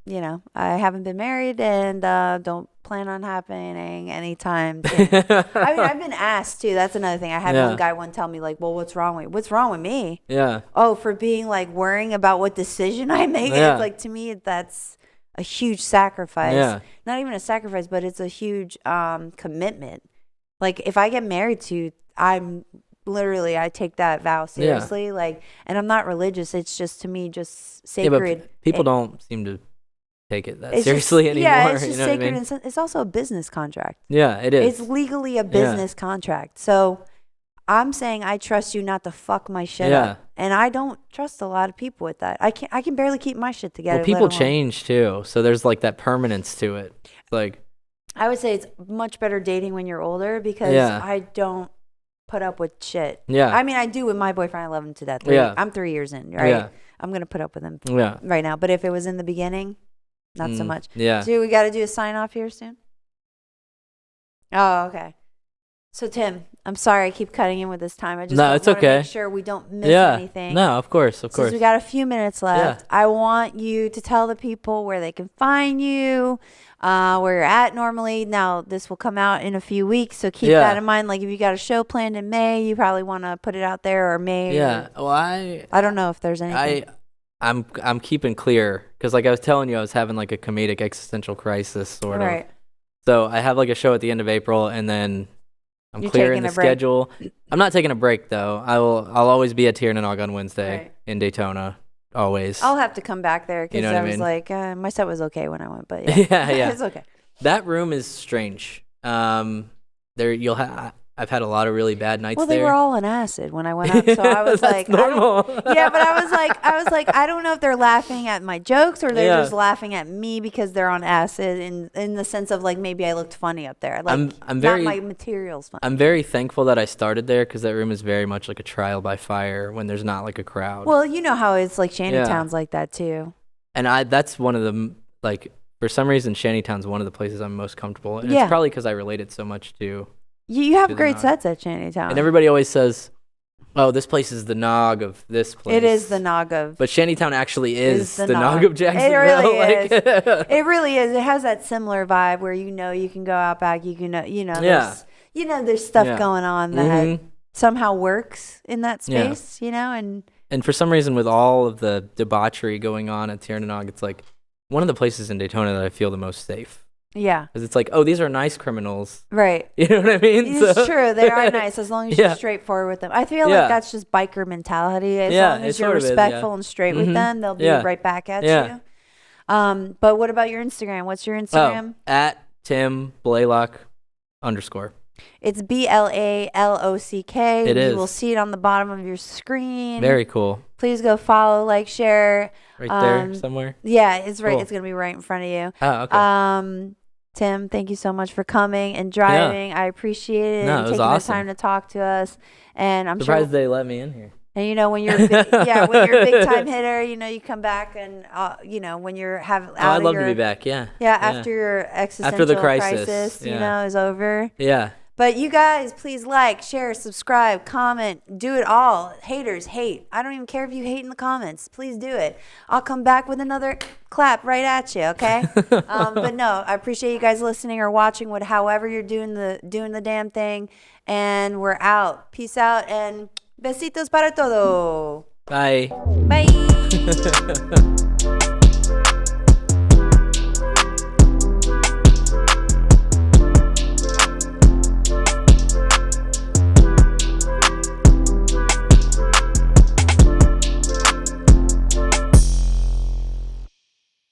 Speaker 1: I haven't been married and don't plan on happening anytime soon. I mean, I've been asked too. That's another thing. I had one guy tell me like, well, what's wrong with me? Yeah. Oh, for being like worrying about what decision I make. Yeah. It's like, to me, that's a huge sacrifice. Yeah. Not even a sacrifice, but it's a huge commitment. Like, if I get married to, I take that vow seriously. Yeah. Like, and I'm not religious. It's just, to me, just sacred. Yeah,
Speaker 2: but people don't seem to take it that seriously anymore. Yeah,
Speaker 1: it's just sacred. And it's also a business contract.
Speaker 2: Yeah, it is.
Speaker 1: It's legally a business contract. So I'm saying I trust you not to fuck my shit up. And I don't trust a lot of people with that. I can barely keep my shit together.
Speaker 2: Well, people change too. So there's like that permanence to it. Like,
Speaker 1: I would say it's much better dating when you're older because I don't put up with shit. Yeah. I mean, I do with my boyfriend. I love him to death. I'm 3 years in, right? Yeah. I'm going to put up with him right now. But if it was in the beginning, not so much. Yeah. So we got to do a sign off here soon? Oh, okay. So, Tim, I'm sorry I keep cutting in with this time. I just want to make sure we don't miss anything.
Speaker 2: No, of course. Since
Speaker 1: we got a few minutes left, I want you to tell the people where they can find you, where you're at normally. Now, this will come out in a few weeks, so keep that in mind. Like, if you got a show planned in May, you probably want to put it out there, or May.
Speaker 2: Yeah. Well, I
Speaker 1: don't know if there's anything.
Speaker 2: I'm keeping clear because, like I was telling you, I was having like a comedic existential crisis sort of. Right. So I have like a show at the end of April, and then I'm clearing the schedule. I'm not taking a break though. I'll always be at Tiernanog on Wednesday in Daytona. Always.
Speaker 1: I'll have to come back there because I was like, my set was okay when I went, but yeah, it's okay.
Speaker 2: That room is strange. I've had a lot of really bad nights.
Speaker 1: Well, they were all on acid when I went up, so I was like,
Speaker 2: normal.
Speaker 1: But I was like, I don't know if they're laughing at my jokes or they're just laughing at me because they're on acid in the sense of like maybe I looked funny up there. Like, not my material's funny.
Speaker 2: I'm very thankful that I started there because that room is very much like a trial by fire when there's not like a crowd.
Speaker 1: Well, you know how it's like Shantytown's like that too.
Speaker 2: And that's one of the, like, for some reason Shantytown's one of the places I'm most comfortable. And it's probably because I related so much to.
Speaker 1: You have great sets at Shantytown.
Speaker 2: And everybody always says, oh, this place is the nog of this place.
Speaker 1: It is the nog of.
Speaker 2: But Shantytown actually is the nog of Jacksonville.
Speaker 1: It really is. It really is. It has that similar vibe where you can go out back. There's stuff going on that somehow works in that space, And
Speaker 2: for some reason, with all of the debauchery going on at Tiernanog, it's like one of the places in Daytona that I feel the most safe.
Speaker 1: Yeah.
Speaker 2: Because it's like, oh, these are nice criminals.
Speaker 1: Right.
Speaker 2: You know what I mean?
Speaker 1: It's true. They are nice as long as you're straightforward with them. I feel like that's just biker mentality. As long as you're respectful and straight with them, they'll be right back at you. But what about your Instagram? What's your Instagram?
Speaker 2: At Tim Blaylock _.
Speaker 1: It's BLALOCK.
Speaker 2: It is.
Speaker 1: You will see it on the bottom of your screen.
Speaker 2: Very cool.
Speaker 1: Please go follow, like, share.
Speaker 2: Right there somewhere?
Speaker 1: Yeah, it's right. Cool. It's going to be right in front of you.
Speaker 2: Oh, okay.
Speaker 1: Tim, thank you so much for coming and driving. I appreciate it.
Speaker 2: No,
Speaker 1: and
Speaker 2: it was
Speaker 1: taking
Speaker 2: awesome.
Speaker 1: the time to talk to us. And I'm
Speaker 2: surprised they let me in here.
Speaker 1: And when you're when you're a big time hitter, you come back and when you're
Speaker 2: I'd love to be back. Yeah.
Speaker 1: Yeah, after your existential
Speaker 2: after the crisis
Speaker 1: is over.
Speaker 2: Yeah.
Speaker 1: But you guys, please like, share, subscribe, comment, do it all. Haters, hate. I don't even care if you hate in the comments. Please do it. I'll come back with another clap right at you, okay? But no, I appreciate you guys listening or watching, however you're doing the damn thing. And we're out. Peace out and besitos para todo.
Speaker 2: Bye.
Speaker 1: Bye.